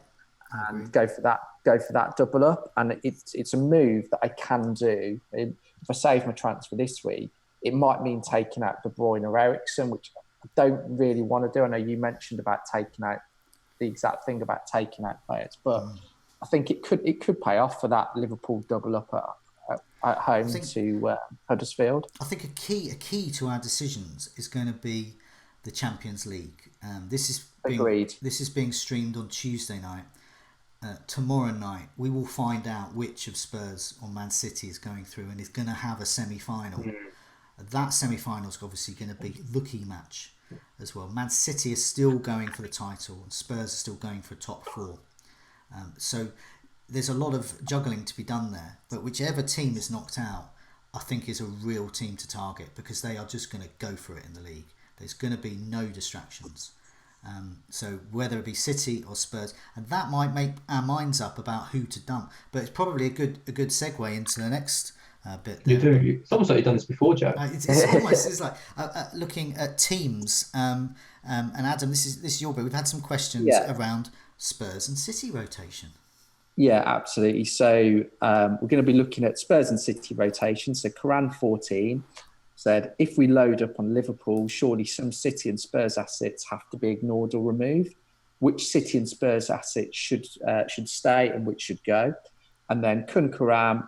And go for that go for that double up, and it's a move that I can do. If I save my transfer this week, it might mean taking out De Bruyne or Eriksen, which I don't really want to do. I know you mentioned about taking out the exact thing about taking out players, but I think it could pay off for that Liverpool double up at home to Huddersfield. I think a key to our decisions is going to be the Champions League. This is being streamed on Tuesday night. Tomorrow night we will find out which of Spurs or Man City is going through and is going to have a semi-final. That semi-final is obviously going to be the key match as well. Man City is still going for the title and Spurs are still going for top 4. So there's a lot of juggling to be done there, but whichever team is knocked out I think is a real team to target, because they are just going to go for it in the league. There's going to be no distractions. So whether it be City or Spurs, and that might make our minds up about who to dump. But it's probably a good segue into the next bit. There. It's almost like you've done this before, Joe. It's like looking at teams. And Adam, this is your bit. We've had some questions around Spurs and City rotation. Yeah, absolutely. So we're going to be looking at Spurs and City rotation. So Karan 14 said, if we load up on Liverpool, surely some City and Spurs assets have to be ignored or removed. Which City and Spurs assets should stay and which should go? And then Kun Karam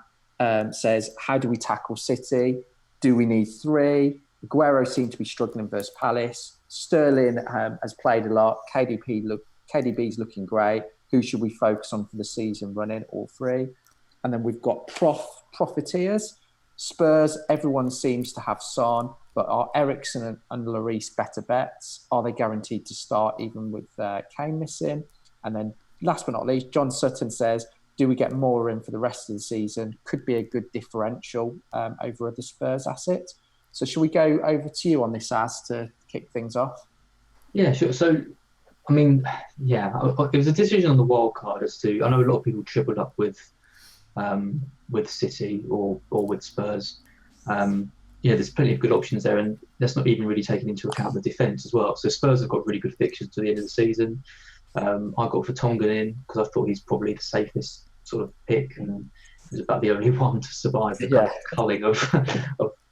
says, how do we tackle City? Do we need 3? Aguero seemed to be struggling versus Palace. Sterling has played a lot. KDB's looking great. Who should we focus on for the season running? All 3. And then we've got Profiteers. Spurs, everyone seems to have Son, but are Eriksen and Lloris better bets? Are they guaranteed to start even with Kane missing? And then last but not least, John Sutton says, do we get more in for the rest of the season? Could be a good differential over other Spurs assets. So should we go over to you on this, Az, to kick things off? Yeah, sure. So, I mean, it was a decision on the wild card as to, I know a lot of people tripled up with City or with Spurs. There's plenty of good options there, and that's not even really taking into account the defence as well. So Spurs have got really good fixtures to the end of the season. I got Vertonghen in because I thought he's probably the safest sort of pick, and he was about the only one to survive the culling of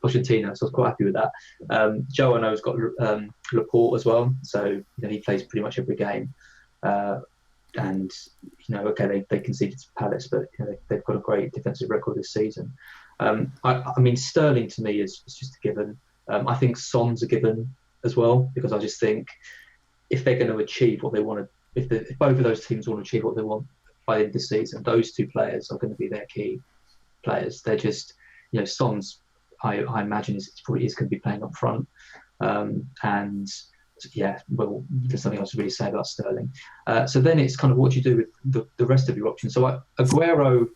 Pochettino, so I was quite happy with that. Joe, I know, has got Laporte as well, so he plays pretty much every game. And they conceded to Palace, but they've got a great defensive record this season. I mean, Sterling to me is just a given. I think Son's a given as well, because I just think if they're going to achieve what they want to, if both of those teams want to achieve what they want by the end of the season, those 2 players are going to be their key players. They're just, Son's, I imagine is probably going to be playing up front, and. There's something else to really say about Sterling. So then it's kind of what you do with the rest of your options. So Aguero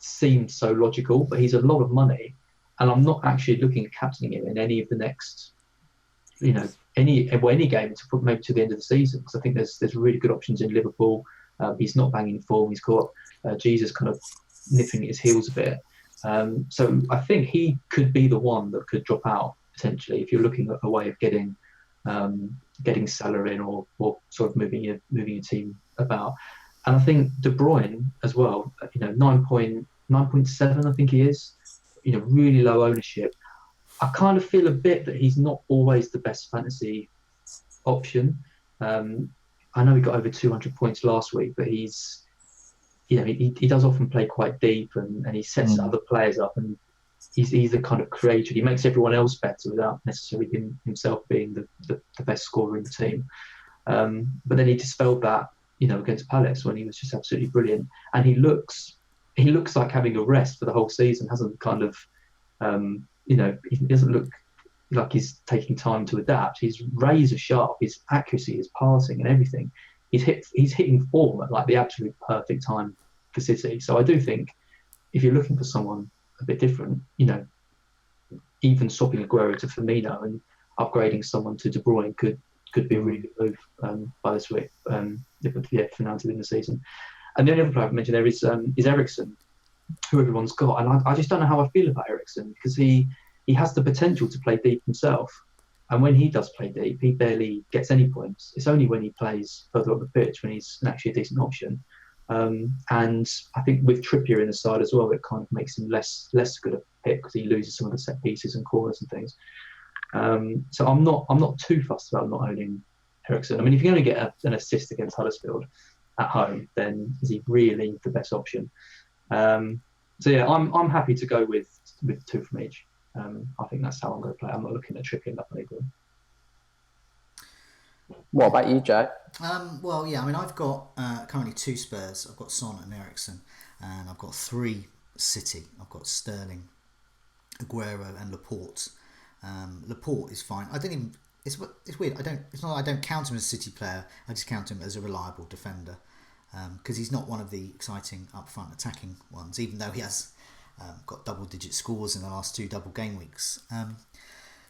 seemed so logical, but he's a lot of money, and I'm not actually looking at captaining him in any of the next, any game to put maybe to the end of the season, because I think there's really good options in Liverpool. He's not banging form. He's got Jesus kind of nipping at his heels a bit. So I think he could be the one that could drop out potentially if you're looking at a way of getting Salah in or sort of moving your team about. And I think De Bruyne as well, 9.7 I think he is, really low ownership. I kind of feel a bit that he's not always the best fantasy option. I know he got over 200 points last week, but he's he does often play quite deep and he sets other players up, and he's the kind of creator. He makes everyone else better without necessarily himself being the best scorer in the team. But then he dispelled that, against Palace when he was just absolutely brilliant. And he looks like having a rest for the whole season. Hasn't kind of, he doesn't look like he's taking time to adapt. He's razor sharp. His accuracy, his passing, and everything. He's hitting form at like the absolute perfect time for City. So I do think if you're looking for someone a bit different, even swapping Aguero to Firmino and upgrading someone to De Bruyne could be a really good move by this week. For now to the end of the season. And the only other player I've mentioned there is Eriksen, who everyone's got, and I just don't know how I feel about Eriksen, because he has the potential to play deep himself, and when he does play deep, he barely gets any points. It's only when he plays further up the pitch when he's actually a decent option. And I think with Trippier in the side as well, it kind of makes him less good a pick because he loses some of the set pieces and corners and things. So I'm not too fussed about not owning Eriksen. I mean, if you're going to get an assist against Huddersfield at home, then is he really the best option? So yeah, I'm happy to go with two from each. I think that's how I'm going to play. I'm not looking at Trippier and Upper. What about you, Joe? Well, yeah, I mean, I've got currently 2 Spurs. I've got Son and Eriksen, and I've got 3 City. I've got Sterling, Aguero, and Laporte. Laporte is fine. I don't even. It's weird. It's not. I don't count him as a City player. I just count him as a reliable defender because he's not one of the exciting upfront attacking ones. Even though he has got double-digit scores in the last 2 double game weeks.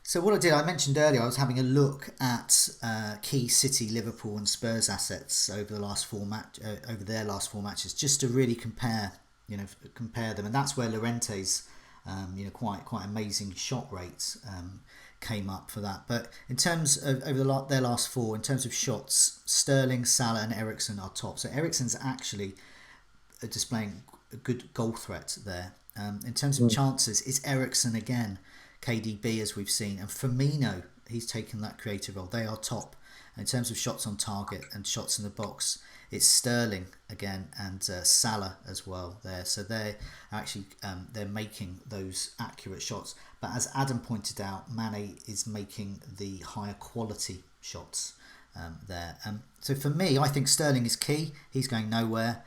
So what I did, I mentioned earlier, I was having a look at key City, Liverpool, and Spurs assets over the last 4 over their last 4 matches, just to really compare them, and that's where Llorente's, quite amazing shot rates came up for that. But in terms of over their last 4, in terms of shots, Sterling, Salah, and Eriksen are top. So Eriksen's actually displaying a good goal threat there. In terms of chances, it's Eriksen again. KDB, as we've seen, and Firmino, he's taken that creative role. They are top. And in terms of shots on target and shots in the box, it's Sterling again and Salah as well there. So they're actually they're making those accurate shots. But as Adam pointed out, Mane is making the higher quality shots there. So for me, I think Sterling is key. He's going nowhere.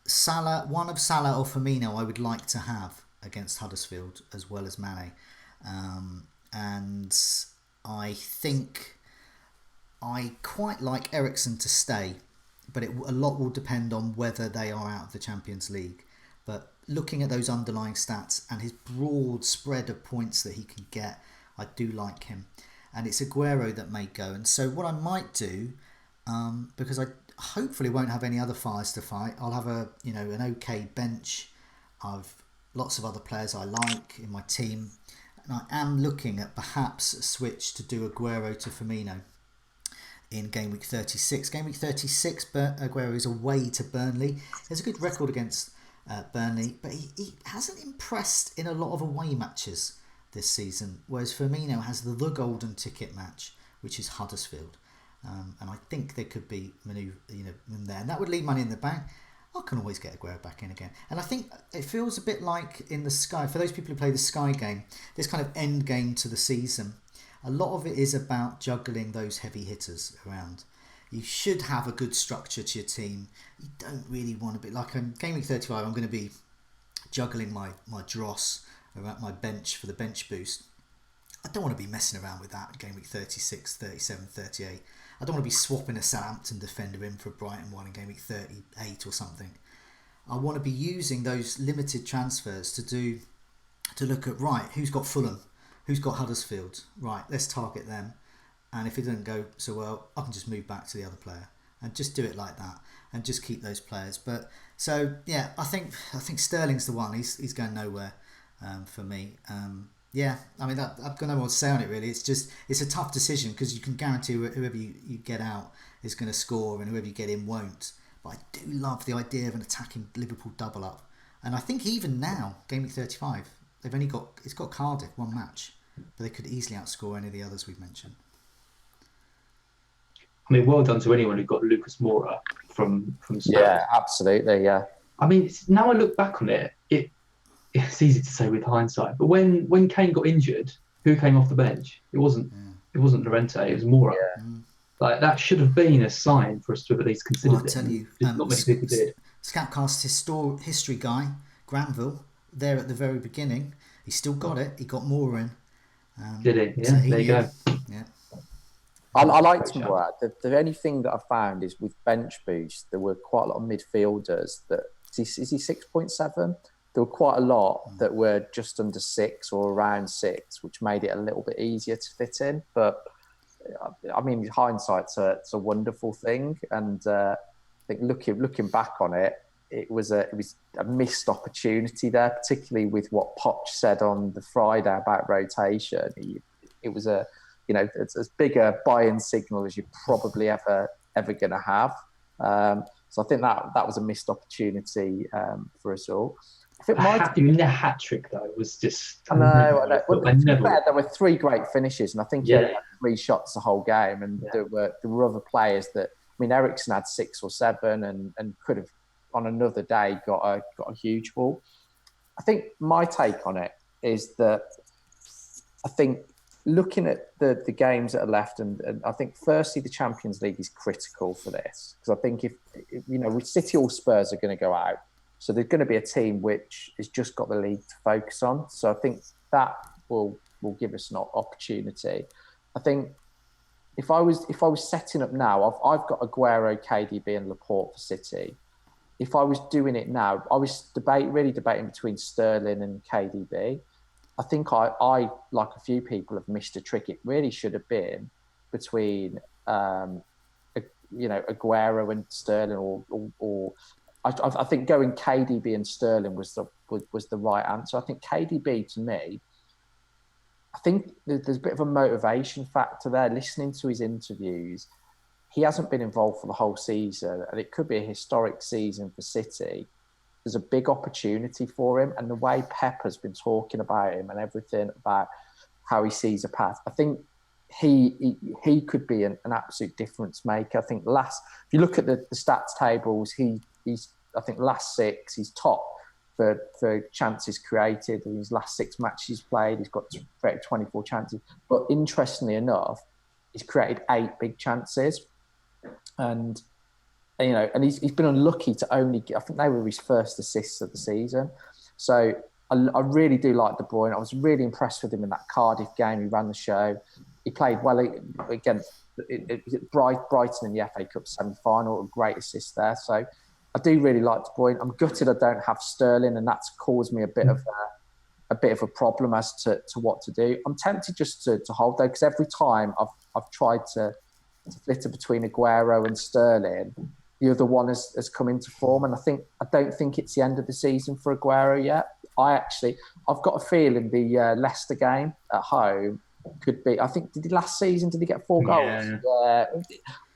Salah, one of Salah or Firmino, I would like to have against Huddersfield as well as Mane, and I think I quite like Eriksen to stay, but a lot will depend on whether they are out of the Champions League. But looking at those underlying stats and his broad spread of points that he can get, I do like him, and it's Aguero that may go. And so what I might do, because I hopefully won't have any other fires to fight, I'll have an okay bench. I've lots of other players I like in my team, and I am looking at perhaps a switch to do Aguero to Firmino in game week 36. Game week 36, Aguero is away to Burnley. There's a good record against Burnley, but he hasn't impressed in a lot of away matches this season, whereas Firmino has the golden ticket match, which is Huddersfield, and I think there could be manoeuvre in there, and that would leave money in the bank. I can always get Aguero back in again. And I think it feels a bit like in the Sky, for those people who play the Sky game, this kind of end game to the season, a lot of it is about juggling those heavy hitters around. You should have a good structure to your team. You don't really want to be, like in Game Week 35, I'm going to be juggling my dross around my bench for the bench boost. I don't want to be messing around with that in Game Week 36, 37, 38. I don't want to be swapping a Southampton defender in for a Brighton one in Game Week 38 or something. I want to be using those limited transfers to look at, right, who's got Fulham, who's got Huddersfield, right, let's target them. And if it doesn't go so well, I can just move back to the other player and just do it like that and just keep those players. But so yeah, I think Sterling's the one. He's going nowhere for me. Yeah, I mean, I've got no more to say on it really. It's a tough decision because you can guarantee whoever you get out is going to score and whoever you get in won't. But I do love the idea of an attacking Liverpool double up. And I think even now, Game Week 35, it's got Cardiff, 1 match, but they could easily outscore any of the others we've mentioned. I mean, well done to anyone who got Lucas Moura from Spurs. Yeah, absolutely, yeah. I mean, now I look back on it, it's easy to say with hindsight, but when Kane got injured, who came off the bench? It wasn't Llorente, it was Moura. Yeah. Like, that should have been a sign for us to have at least considered I'll tell you, not many people did. Scoutcast history guy, Granville, there at the very beginning, he still got it. He got Moura in. Did he? Yeah, so there you go. Yeah. I liked Moura. The only thing that I found is with bench boost, there were quite a lot of midfielders that is he 6.7? There were quite a lot that were just under 6 or around 6, which made it a little bit easier to fit in. But I mean, hindsight's a wonderful thing, and I think looking back on it, it was a missed opportunity there, particularly with what Poch said on the Friday about rotation. It was it's as big a buy-in signal as you're probably ever going to have. So I think that was a missed opportunity for us all. I think the hat trick though was just. I know. Well, to be fair, there were 3 great finishes, and I think he only had 3 shots the whole game. And there were other players that. I mean, Ericsson had 6 or 7, and could have on another day got a huge ball. I think my take on it is that I think looking at the games that are left, and I think firstly the Champions League is critical for this, because I think if with City or Spurs are going to go out, so there's going to be a team which has just got the league to focus on. So I think that will give us an opportunity. I think if I was setting up now, I've got Aguero, KDB, and Laporte for City. If I was doing it now, I was really debating between Sterling and KDB. I think I like a few people have missed a trick. It really should have been between Aguero and Sterling, or I think going KDB and Sterling was the right answer. I think KDB, to me, I think there's a bit of a motivation factor there. Listening to his interviews, he hasn't been involved for the whole season, and it could be a historic season for City. There's a big opportunity for him, and the way Pep has been talking about him and everything about how he sees a path, I think he could be an absolute difference maker. I think if you look at the stats tables, he's I think last 6 he's top for chances created. In his last 6 matches played, he's got 24 chances. But interestingly enough, he's created 8 big chances, and he's been unlucky to only get, I think they were his first assists of the season. So I really do like De Bruyne. I was really impressed with him in that Cardiff game. He ran the show. He played well against Brighton in the FA Cup semi-final. A great assist there. So I do really like De Bruyne. I'm gutted I don't have Sterling, and that's caused me a bit of a problem as to what to do. I'm tempted just to hold though, because every time I've tried to flitter between Aguero and Sterling, the other one has come into form, and I don't think it's the end of the season for Aguero yet. I've got a feeling the Leicester game at home could be. I think did he get 4 goals? Yeah.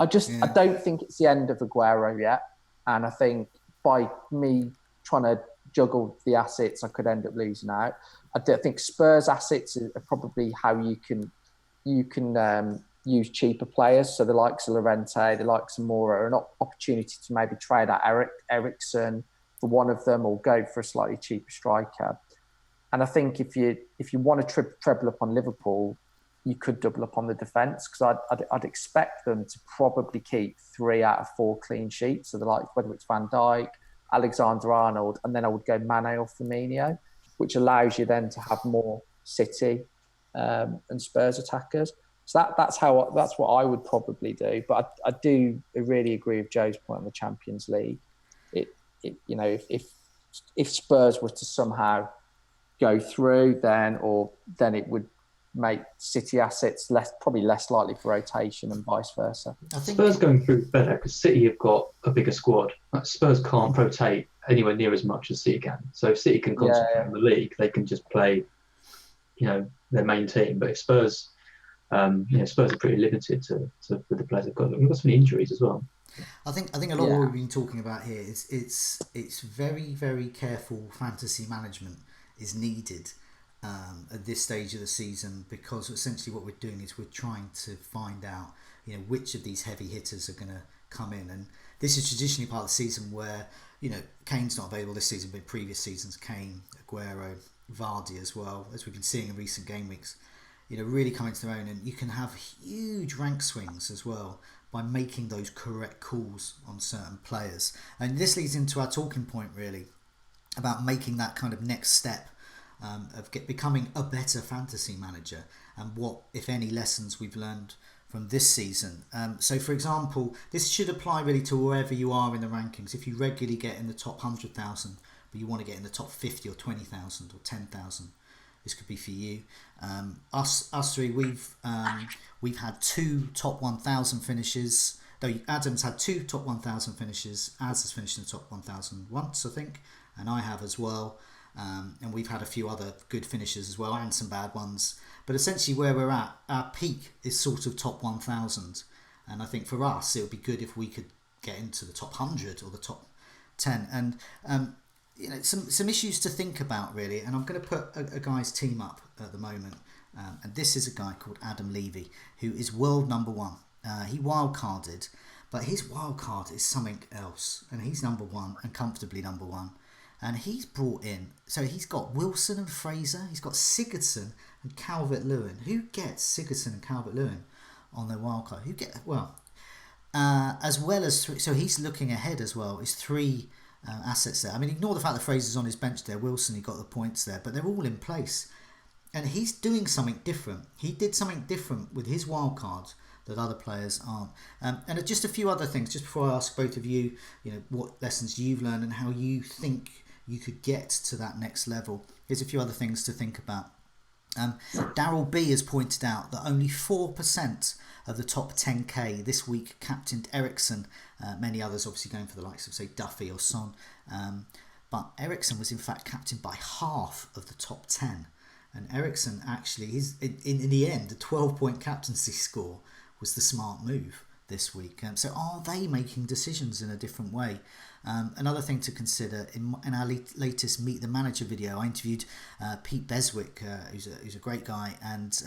I don't think it's the end of Aguero yet, and I think by me trying to juggle the assets, I could end up losing out. I think Spurs assets are probably how you can use cheaper players. So the likes of Llorente, the likes of Moura, an opportunity to maybe trade out Ericsson for one of them, or go for a slightly cheaper striker. And I think if you want to treble up on Liverpool, you could double up on the defence, because I'd expect them to probably keep 3 out of 4 clean sheets. So the likes, whether it's Van Dijk, Alexander-Arnold, and then I would go Mane or Firmino, which allows you then to have more City and Spurs attackers. So that's what I would probably do. But I do really agree with Joe's point on the Champions League. If Spurs were to somehow go through, then it would make City assets probably less likely for rotation, and vice versa. I think Spurs going through is better because City have got a bigger squad. Spurs can't rotate anywhere near as much as City can. So if City can concentrate on the league, they can just play, their main team. But if Spurs, Spurs are pretty limited to the players they've got. We've got some injuries as well. I think a lot of what we've been talking about here is it's very, very careful fantasy management is needed at this stage of the season, because essentially what we're doing is we're trying to find out which of these heavy hitters are going to come in, and this is traditionally part of the season where Kane's not available this season, but in previous seasons Kane, Aguero, Vardy as well, as we've been seeing in recent game weeks, really coming to their own, and you can have huge rank swings as well by making those correct calls on certain players. And this leads into our talking point really about making that kind of next step of becoming a better fantasy manager, and what, if any, lessons we've learned from this season. So for example, this should apply really to wherever you are in the rankings. If you regularly get in the top 100,000 but you want to get in the top 50 or 20,000 or 10,000, this could be for you. Us three, we've had 2 top 1,000 finishes. Though Adam's had 2 top 1,000 finishes, Az has finished in the top 1,000 once, I think, and I have as well. And we've had a few other good finishes as well, and some bad ones. But essentially where we're at, our peak is sort of top 1,000. And I think for us, it would be good if we could get into the top 100 or the top 10. And some issues to think about really. And I'm going to put a guy's team up at the moment. And this is a guy called Adam Levy, who is world number 1. He wildcarded, but his wildcard is something else. And he's number 1 and comfortably number 1. And he's brought in, so he's got Wilson and Fraser, he's got Sigurdsson and Calvert-Lewin. Who gets Sigurdsson and Calvert-Lewin on their wildcard? As well as three, so he's looking ahead as well. Is 3 assets there. I mean, ignore the fact that Fraser's on his bench there. Wilson, he got the points there, but they're all in place. And he's doing something different. He did something different with his wildcard that other players aren't. And just a few other things, just before I ask both of you, what lessons you've learned and how you think you could get to that next level. Here's a few other things to think about. Daryl B has pointed out that only 4% of the top 10k this week captained Ericsson. Many others obviously going for the likes of, say, Duffy or Son. But Ericsson was in fact captained by half of the top 10. And Ericsson actually, in the end, a 12-point captaincy score was the smart move this week. So are they making decisions in a different way? Another thing to consider, in our latest Meet the Manager video, I interviewed Pete Beswick, who's a great guy, and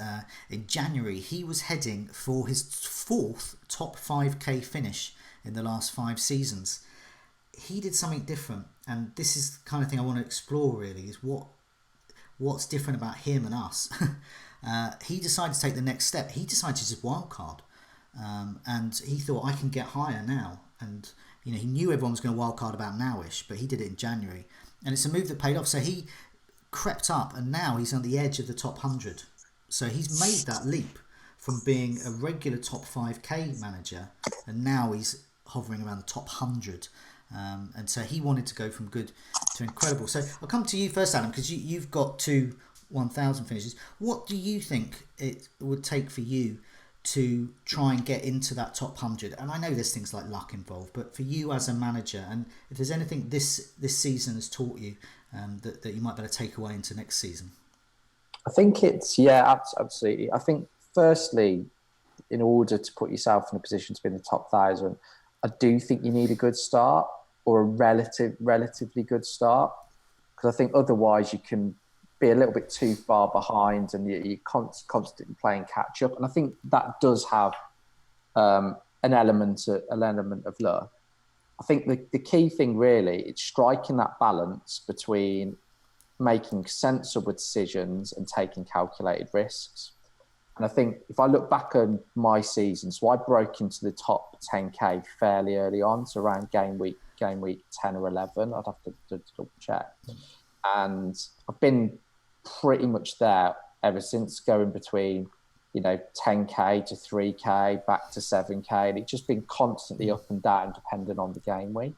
in January he was heading for his 4th top 5k finish in the last 5 seasons. He did something different, and this is the kind of thing I want to explore really, is what's different about him and us. He decided to take the next step. He decided to just wildcard, and he thought, I can get higher now. And he knew everyone was going to wildcard about nowish, but he did it in January, and it's a move that paid off. So he crept up, and now he's on the edge of the top 100. So he's made that leap from being a regular top 5k manager, and now he's hovering around the top 100. And so he wanted to go from good to incredible. So I'll come to you first, Adam, because you've got 2 1,000 finishes. What do you think it would take for you to try and get into that top 100? And I know there's things like luck involved, but for you as a manager, and if there's anything this season has taught you that you might better take away into next season. I think it's, absolutely. I think firstly, in order to put yourself in a position to be in the top 1,000, I do think you need a good start, or a relatively good start, because I think otherwise you can be a little bit too far behind, and you're constantly playing catch up. And I think that does have an element of luck. I think the key thing really is striking that balance between making sensible decisions and taking calculated risks. And I think if I look back on my season, so I broke into the top 10k fairly early on, so around game week 10 or 11. I'd have to double check. And I've been pretty much there ever since, going between 10k to 3k back to 7k, and it's just been constantly up and down depending on the game week.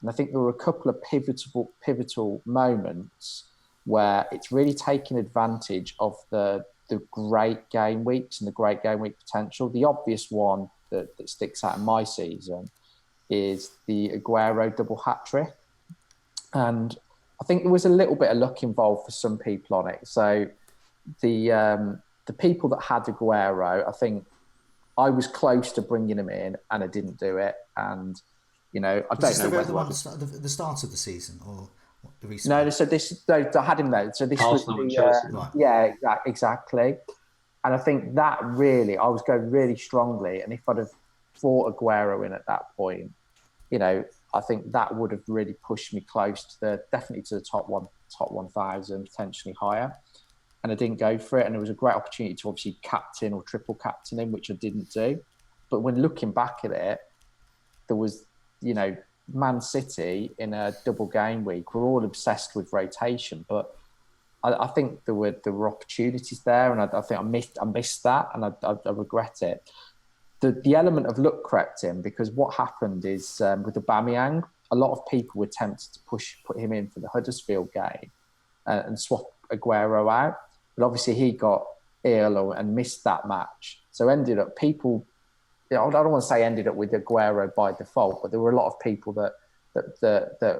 And I think there were a couple of pivotal moments where it's really taken advantage of the great game weeks and the great game week potential. The obvious one that sticks out in my season is the Aguero double hat trick, and I think there was a little bit of luck involved for some people on it. So the people that had Aguero, I think I was close to bringing him in, and I didn't do it. And I don't know whether the start of the season or the recent. No, so I had him there. So this Arsenal was and Chelsea, right? Yeah, exactly. And I think that really, I was going really strongly, and if I'd have fought Aguero in at that point, I think that would have really pushed me close to definitely to the top 1,000, potentially higher. And I didn't go for it. And it was a great opportunity to obviously captain or triple captain him, which I didn't do. But when looking back at it, there was, Man City in a double game week. We're all obsessed with rotation, but I think there were opportunities there, and I think I missed that, and I regret it. The element of luck crept in, because what happened is with Aubameyang, a lot of people were tempted to put him in for the Huddersfield game and swap Aguero out, but obviously he got ill and missed that match. So ended up people, I don't want to say ended up with Aguero by default, but there were a lot of people that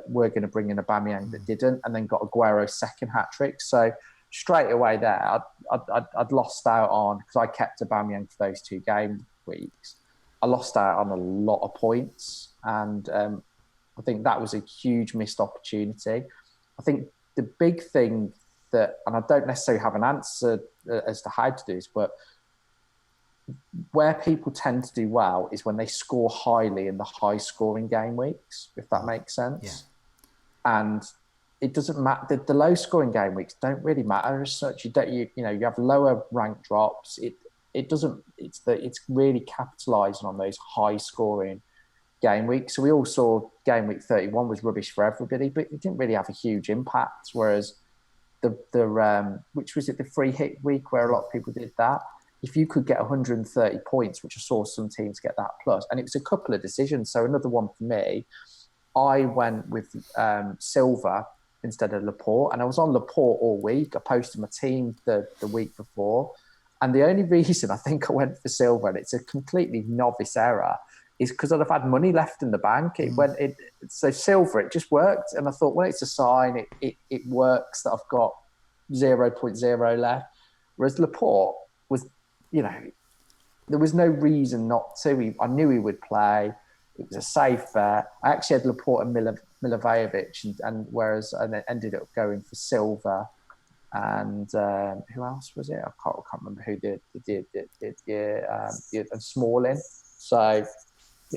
were going to bring in Aubameyang that didn't, and then got Aguero's second hat trick. So straight away there, I'd lost out on, because I kept Aubameyang for those 2 game weeks. I lost out on a lot of points, and I think that was a huge missed opportunity. I think the big thing that, and I don't necessarily have an answer as to how to do this, but where people tend to do well is when they score highly in the high-scoring game weeks, if that makes sense. Yeah. And it doesn't matter. The low-scoring game weeks don't really matter as such. You have lower rank drops. It doesn't. It's really capitalising on those high-scoring game weeks. So we all saw game week 31 was rubbish for everybody, but it didn't really have a huge impact. Whereas which was it, the free hit week where a lot of people did that. If you could get 130 points, which I saw some teams get that plus, and it was a couple of decisions. So another one for me, I went with Silva instead of Laporte, and I was on Laporte all week. I posted my team the week before, and the only reason I think I went for Silva, and it's a completely novice error, is because I'd have had money left in the bank. So Silva, it just worked, and I thought, well, it's a sign. It works that I've got 0.0 left. Whereas Laporte was, there was no reason not to. I knew he would play. It was a safe bet. I actually had Laporte and Milivojevic, and whereas I ended up going for Silva and who else was it? I can't remember who did and Smalling. So,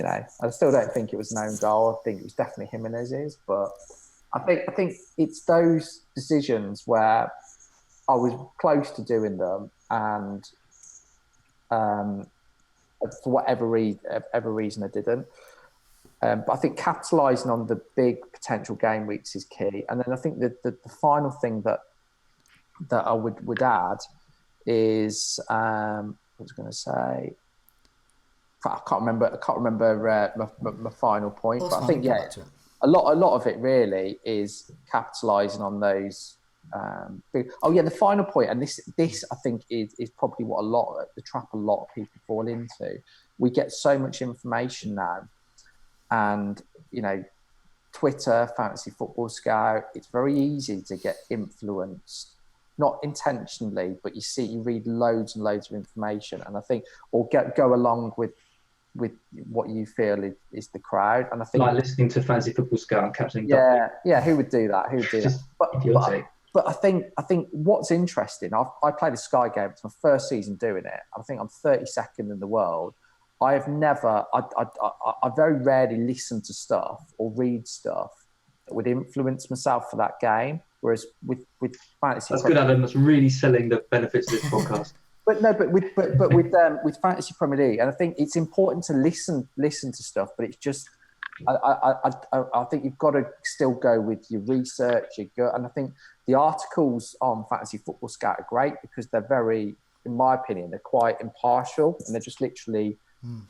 I still don't think it was an own goal. I think it was definitely Jimenez's, but I think it's those decisions where I was close to doing them, and for whatever reason I didn't. But I think capitalising on the big potential game weeks is key. And then I think that the final thing that I would add is what was I going to say? I can't remember my final point. But I think a lot of it really is capitalising on those. The final point, and this I think is probably what the trap a lot of people fall into. We get so much information now, and Twitter, Fantasy Football Scout, it's very easy to get influenced, not intentionally, but you read loads and loads of information, and I think or go along with what you feel is the crowd. And I think like listening to Fantasy Football Scout and captaining. Who would do that? But I think what's interesting, I played a Sky game. It's my first season doing it. I think I'm 32nd in the world. I very rarely listen to stuff or read stuff that would influence myself for that game. Whereas with fantasy, that's good, Adam. That's really selling the benefits of this podcast. But with Fantasy Premier League, and I think it's important to listen to stuff, but it's just I think you've got to still go with your research, your gut, and I think the articles on Fantasy Football Scout are great because they're very, in my opinion, they're quite impartial and they're just literally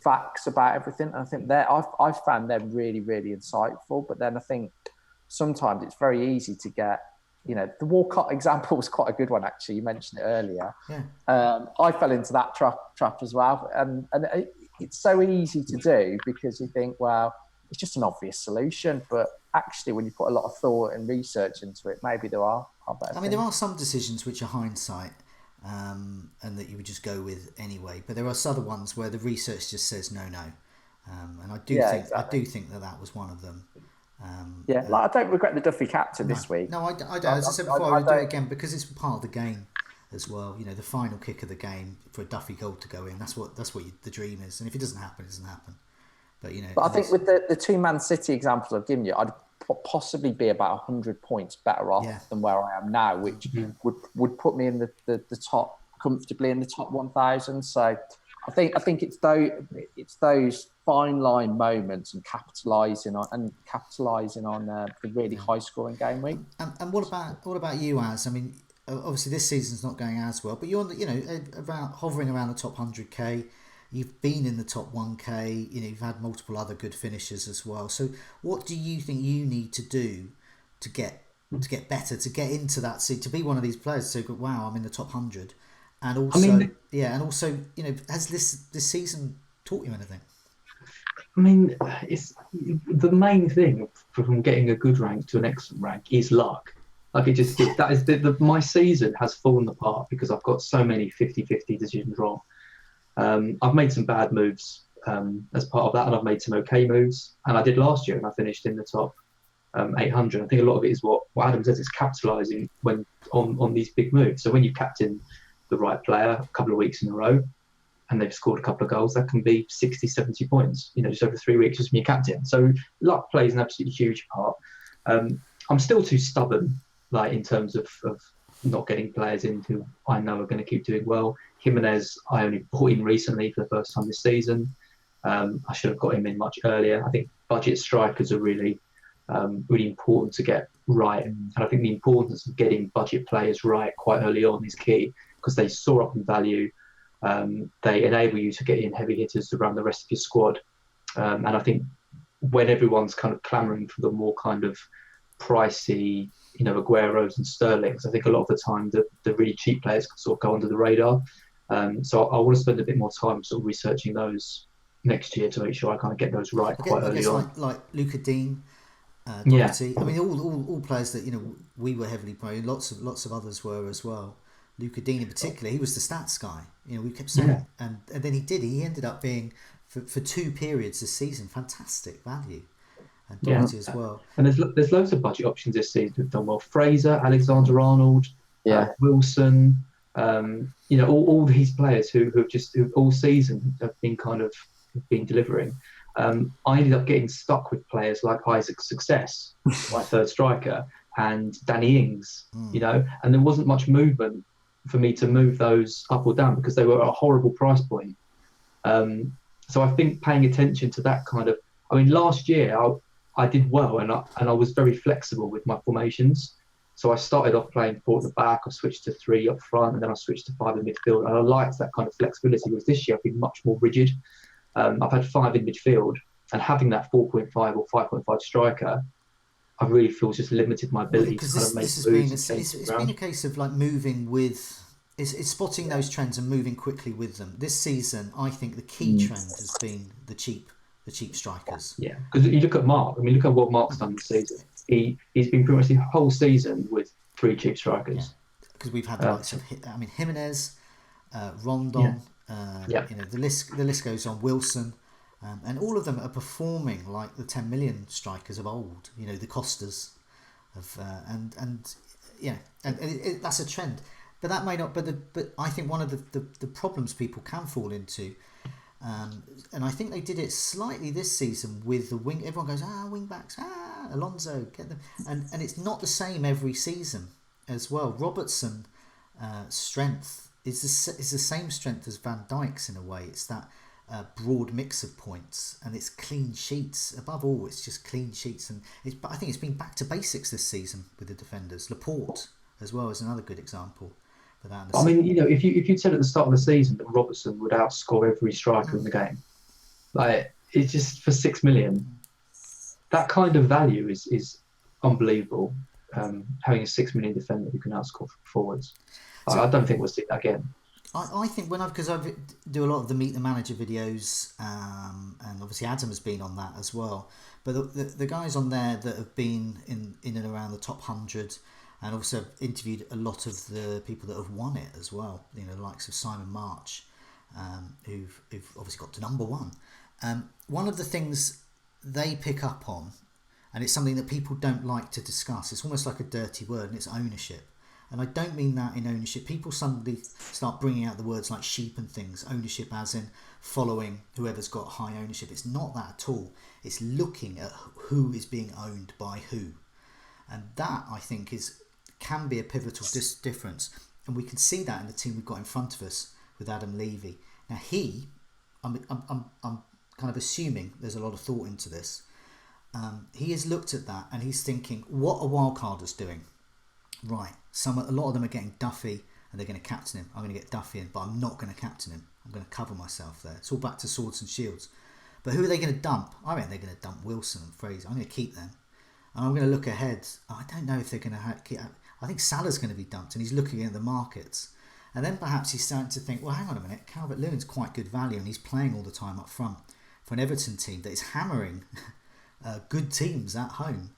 facts about everything. And I think I've found them really, really insightful. But then I think sometimes it's very easy to get. The Walcott example was quite a good one, actually. You mentioned it earlier. Yeah. I fell into that trap as well. And it's so easy to do because you think, well, it's just an obvious solution. But actually, when you put a lot of thought and research into it, maybe there are better things. There are some decisions which are hindsight and that you would just go with anyway. But there are other ones where the research just says no. And I do think that was one of them. I don't regret the Duffy captain this week. No, I don't. As I said before, I would do it again because it's part of the game as well. The final kick of the game for a Duffy goal to go in. That's what the dream is. And if it doesn't happen, it doesn't happen. But But I think with the two Man City examples I've given you, I'd possibly be about 100 points better off than where I am now, which would put me in the top comfortably in the top 1,000. So I think it's those fine line moments and capitalising on the really high scoring game week. And what about you, Az? Obviously this season's not going as well, but you're about hovering around the top 100k. You've been in the top 1k. You've had multiple other good finishes as well. So what do you think you need to do to get better, to get into that seat, to be one of these players? So wow, I'm in the top 100. And also, has this season taught you anything? It's the main thing from getting a good rank to an excellent rank is luck. Like it just that is my season has fallen apart because I've got so many 50-50 decisions wrong. I've made some bad moves as part of that, and I've made some okay moves. And I did last year, and I finished in the top 800. I think a lot of it is what Adam says, it's capitalising when on these big moves. So when you captain the right player a couple of weeks in a row, and they've scored a couple of goals, that can be 60, 70 points, just over 3 weeks just when you're captain. So luck plays an absolutely huge part. I'm still too stubborn, like in terms of not getting players in who I know are going to keep doing well. Jimenez, I only bought in recently for the first time this season. I should have got him in much earlier. I think budget strikers are really important to get right. And I think the importance of getting budget players right quite early on is key, because they soar up in value. They enable you to get in heavy hitters to run the rest of your squad. And I think when everyone's kind of clamouring for the more kind of pricey, Agueros and Sterlings, I think a lot of the time the really cheap players can sort of go under the radar. So I want to spend a bit more time sort of researching those next year to make sure I kind of get those right quite early on. Like Luca Dean, Doherty. I mean, all players that we were heavily playing. Lots of others were as well. Luca Dean in particular, he was the stats guy. We kept saying, and then he ended up being for 2 periods this season fantastic value. And Doherty as well. And there's loads of budget options this season who've done well. Fraser, Alexander-Arnold, Wilson. All these players who all season have been delivering. I ended up getting stuck with players like Isaac Success, my third striker, and Danny Ings. And there wasn't much movement for me to move those up or down because they were at a horrible price point. So I think paying attention to that last year I did well, and I was very flexible with my formations. So I started off playing 4 at the back, I switched to 3 up front, and then I switched to 5 in midfield. And I liked that kind of flexibility, whereas this year I've been much more rigid. I've had 5 in midfield, and having that 4.5 or 5.5 striker, I really feel just limited my ability to kind of make moves. It's been a case of like moving with... It's spotting those trends and moving quickly with them. This season, I think the key trend has been the cheap strikers. Yeah, because you look at Mark. I mean, look at what Mark's done this season. He's been pretty much the whole season with 3 cheap strikers. Because we've had the likes of Jimenez, Rondon. The list goes on. Wilson, and all of them are performing like the 10 million strikers of old. The Costas, that's a trend. But that may not. But I think one of the problems people can fall into. And I think they did it slightly this season with the wing. Everyone goes, wing backs, Alonso, get them, and it's not the same every season as well. Robertson strength is the same strength as Van Dijk's in a way. It's that broad mix of points, and it's clean sheets. Above all, it's just clean sheets, and I think it's been back to basics this season with the defenders. Laporte as well is another good example. I mean, if you'd said at the start of the season that Robertson would outscore every striker in the game, like it's just for 6 million, that kind of value is unbelievable. Having a 6 million defender who can outscore forwards, I don't think we'll see that again. I think because I do a lot of the Meet the Manager videos, and obviously Adam has been on that as well. But the guys on there that have been in and around the top 100. And also interviewed a lot of the people that have won it as well. The likes of Simon March, who've obviously got to number 1. One of the things they pick up on, and it's something that people don't like to discuss. It's almost like a dirty word, and it's ownership. And I don't mean that in ownership. People suddenly start bringing out the words like sheep and things. Ownership as in following whoever's got high ownership. It's not that at all. It's looking at who is being owned by who. And that, I think, can be a pivotal difference, and we can see that in the team we've got in front of us with Adam Levy. Now I'm kind of assuming there's a lot of thought into this. He has looked at that and he's thinking, what are wildcarders doing? Right, a lot of them are getting Duffy and they're going to captain him. I'm going to get Duffy in, but I'm not going to captain him. I'm going to cover myself there. It's all back to swords and shields. But who are they going to dump? I reckon they're going to dump Wilson and Fraser. I'm going to keep them. And I'm going to look ahead. I don't know if they're going to I think Salah's going to be dumped, and he's looking at the markets. And then perhaps he's starting to think, well, hang on a minute, Calvert-Lewin's quite good value, and he's playing all the time up front for an Everton team that is hammering good teams at home.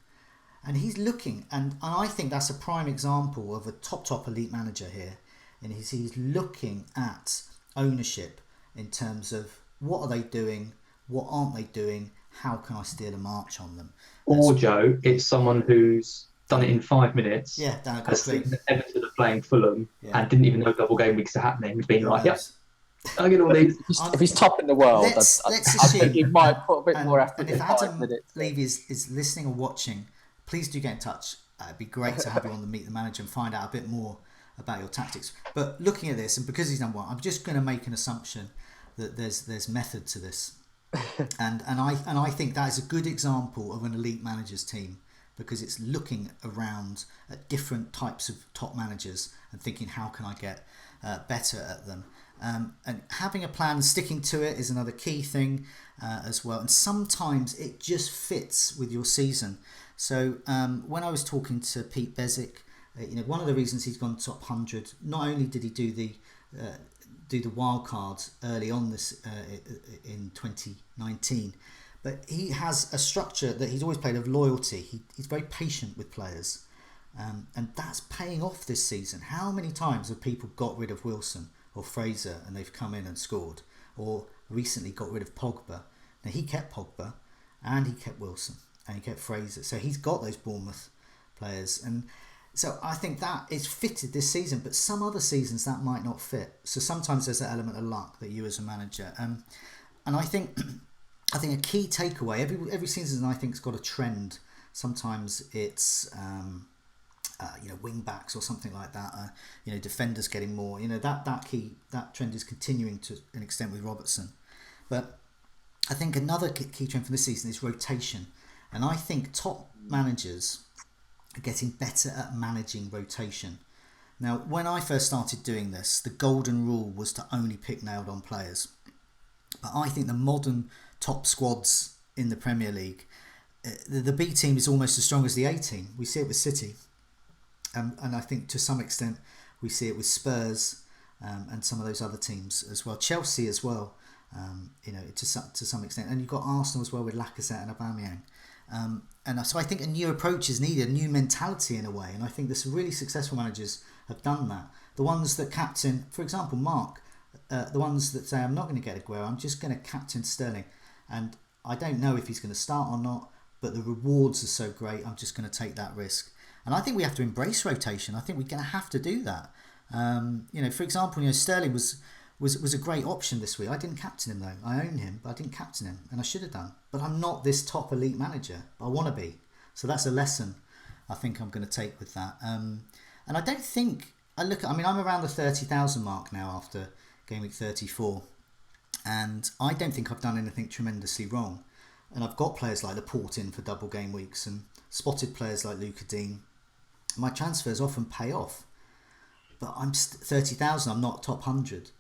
And he's looking, and I think that's a prime example of a top elite manager here. And he's looking at ownership in terms of what are they doing, what aren't they doing? How can I steer the march on them? Or Joe, it's someone who's done it in 5 minutes. Yeah, Dan has seen Everton are playing Fulham and didn't even know double game weeks are happening. He's been like, "Yep, I get all these." If he's top in the world, let's I assume think he might put a bit more effort. And if Adam Levy is listening or watching, please do get in touch. It'd be great to have you on the Meet the Manager and find out a bit more about your tactics. But looking at this, and because he's done one, I'm just going to make an assumption that there's method to this, and I think that is a good example of an elite manager's team, because it's looking around at different types of top managers and thinking, how can I get better at them? And having a plan and sticking to it is another key thing as well. And sometimes it just fits with your season. So when I was talking to Pete Bezic, one of the reasons he's gone top 100, not only did he do the wild cards early on this in 2019, but he has a structure that he's always played of loyalty. He's very patient with players, and that's paying off this season. How many times have people got rid of Wilson or Fraser and they've come in and scored, or recently got rid of Pogba? Now he kept Pogba and he kept Wilson and he kept Fraser, so he's got those Bournemouth players, and so I think that is fitted this season. But some other seasons that might not fit, so sometimes there's that element of luck that you as a manager, and I think a key takeaway, every season I think has got a trend. Sometimes it's wing backs or something like that, defenders getting more, that trend is continuing to an extent with Robertson. But I think another key trend for this season is rotation, and I think top managers are getting better at managing rotation. Now, when I first started doing this, the golden rule was to only pick nailed on players, but I think the modern top squads in the Premier League, the B team is almost as strong as the A team. We see it with City, and I think to some extent we see it with Spurs and some of those other teams as well. Chelsea as well, to some extent, and you've got Arsenal as well with Lacazette and Aubameyang. And so I think a new approach is needed, a new mentality in a way, and I think there's really successful managers have done that. The ones that captain, for example, Mark, the ones that say, I'm not going to get Aguero, I'm just going to captain Sterling, and I don't know if he's going to start or not, but the rewards are so great, I'm just going to take that risk. And I think we have to embrace rotation. I think we're going to have to do that. For example, Sterling was a great option this week. I didn't captain him though. I own him, but I didn't captain him, and I should have done. But I'm not this top elite manager. I want to be. So that's a lesson I think I'm going to take with that. And I don't think I'm around the 30,000 mark now after game week 34, and I don't think I've done anything tremendously wrong. And I've got players like Laporte in for double game weeks and spotted players like Luca Dean. My transfers often pay off, but I'm 30,000. I'm not top 100.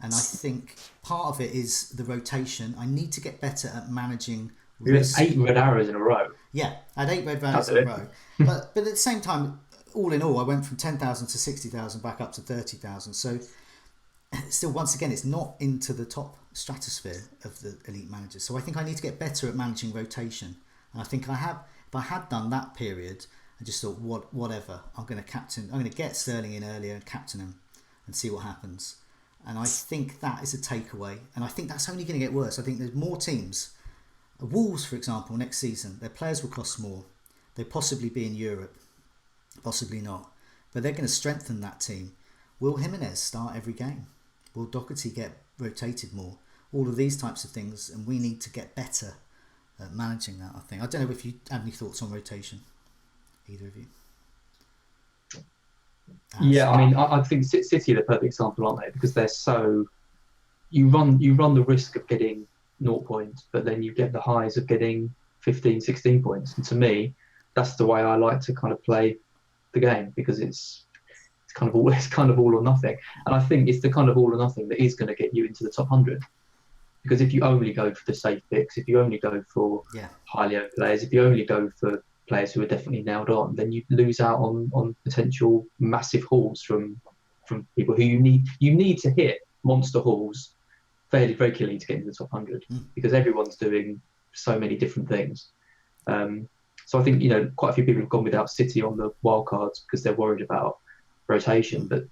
And I think part of it is the rotation. I need to get better at managing risk. 8 red arrows in a row. Yeah, I had 8 red arrows in a row. But at the same time, all in all, I went from 10,000 to 60,000 back up to 30,000. So still, once again, it's not into the top stratosphere of the elite managers. So I think I need to get better at managing rotation. And I think if I had done that period, I just thought, whatever, I'm going to get Sterling in earlier and captain him and see what happens. And I think that is a takeaway. And I think that's only going to get worse. I think there's more teams. Wolves, for example, next season, their players will cost more. They'll possibly be in Europe. Possibly not. But they're going to strengthen that team. Will Jimenez start every game? Will Doherty get rotated more? All of these types of things. And we need to get better at managing that, I think. I don't know if you have any thoughts on rotation. Either of you. Yeah, I think City are the perfect example, aren't they? Because they're so you run the risk of getting 0 points, but then you get the highs of getting 15, 16 points. And to me, that's the way I like to kind of play the game, because it's kind of all or nothing. And I think it's the kind of all or nothing that is going to get you into the top 100. Because if you only go for the safe picks, if you only go for highly owned players, if you only go for players who are definitely nailed on, then you lose out on potential massive hauls from people who you need to hit monster hauls fairly regularly to get into the top 100, because everyone's doing so many different things. So I think quite a few people have gone without City on the wild cards because they're worried about rotation. But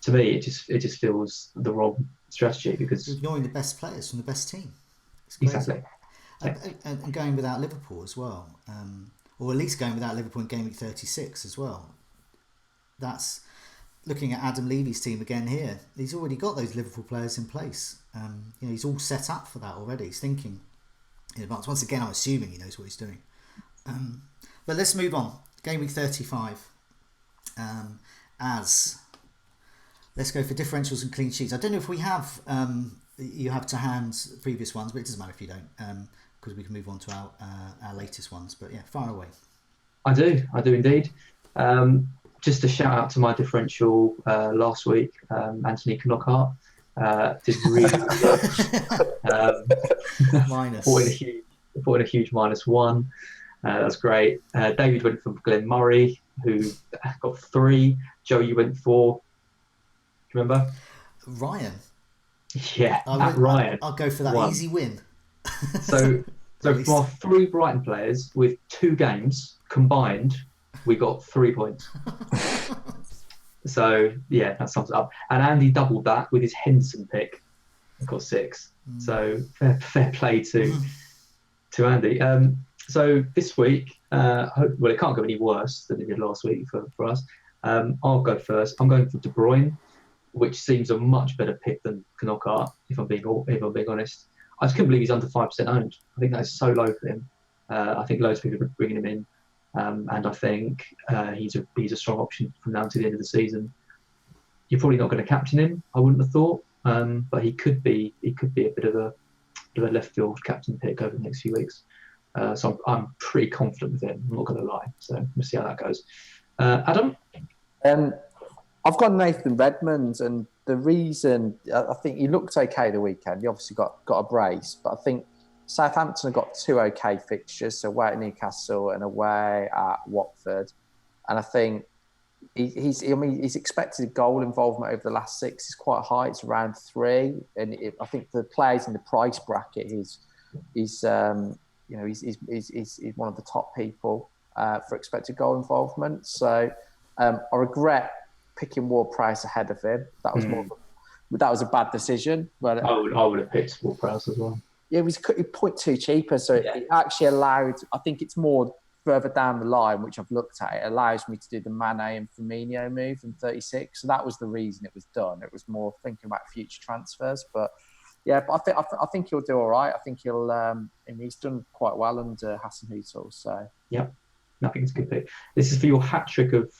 to me, it just feels the wrong strategy, because you're ignoring the best players from the best team. It's crazy. Exactly. And going without Liverpool as well, or at least going without Liverpool in Gameweek 36 as well. That's looking at Adam Levy's team again here. He's already got those Liverpool players in place. He's all set up for that already. He's thinking in advance. Once again, I'm assuming he knows what he's doing. But let's move on. Gameweek 35. Let's go for differentials and clean sheets. I don't know if we have you have to hand previous ones, but it doesn't matter if you don't, because we can move on to our latest ones. But yeah, fire away. I do indeed. Just a shout out to my differential last week, Anthony Knockhart. Did really well. Minus. Brought in a huge -1. That's great. David went for Glenn Murray, who got 3. Joe, you went for. Do you remember? Ryan. Yeah, Ryan. I'll go for that easy win. So for our 3 Brighton players with 2 games combined, we got 3 points. So yeah, that sums it up. And Andy doubled that with his Henderson pick and got 6. So fair play to Andy. So this week, it can't go any worse than it did last week for us. I'll go first. I'm going for De Bruyne, which seems a much better pick than Knockhart, if I'm being honest. I just couldn't believe he's under 5% owned. I think that is so low for him. I think loads of people are bringing him in, and I think he's a strong option from now to the end of the season. You're probably not going to captain him, I wouldn't have thought, but he could be a bit of a left field captain pick over the next few weeks. So I'm pretty confident with him. I'm not going to lie. So we'll see how that goes. Adam? I've got Nathan Redmond, and the reason I think he looked okay the weekend. He obviously got a brace, but I think Southampton have got 2 okay fixtures, so away at Newcastle and away at Watford. And I think his expected goal involvement over the last 6 is quite high. It's around 3, and I think the players in the price bracket, he's one of the top people for expected goal involvement. So I regret picking Ward-Prowse ahead of him. That was a bad decision. But I would have picked Ward-Prowse as well. Yeah, it was 0.2 cheaper, so it actually allowed. I think it's more further down the line, which I've looked at. It allows me to do the Mane and Firmino move in 36. So that was the reason it was done. It was more thinking about future transfers. But yeah, but I think he'll do all right. I think he's done quite well under Hasenhüttl. So yeah, I think it's a good pick. This is for your hat trick of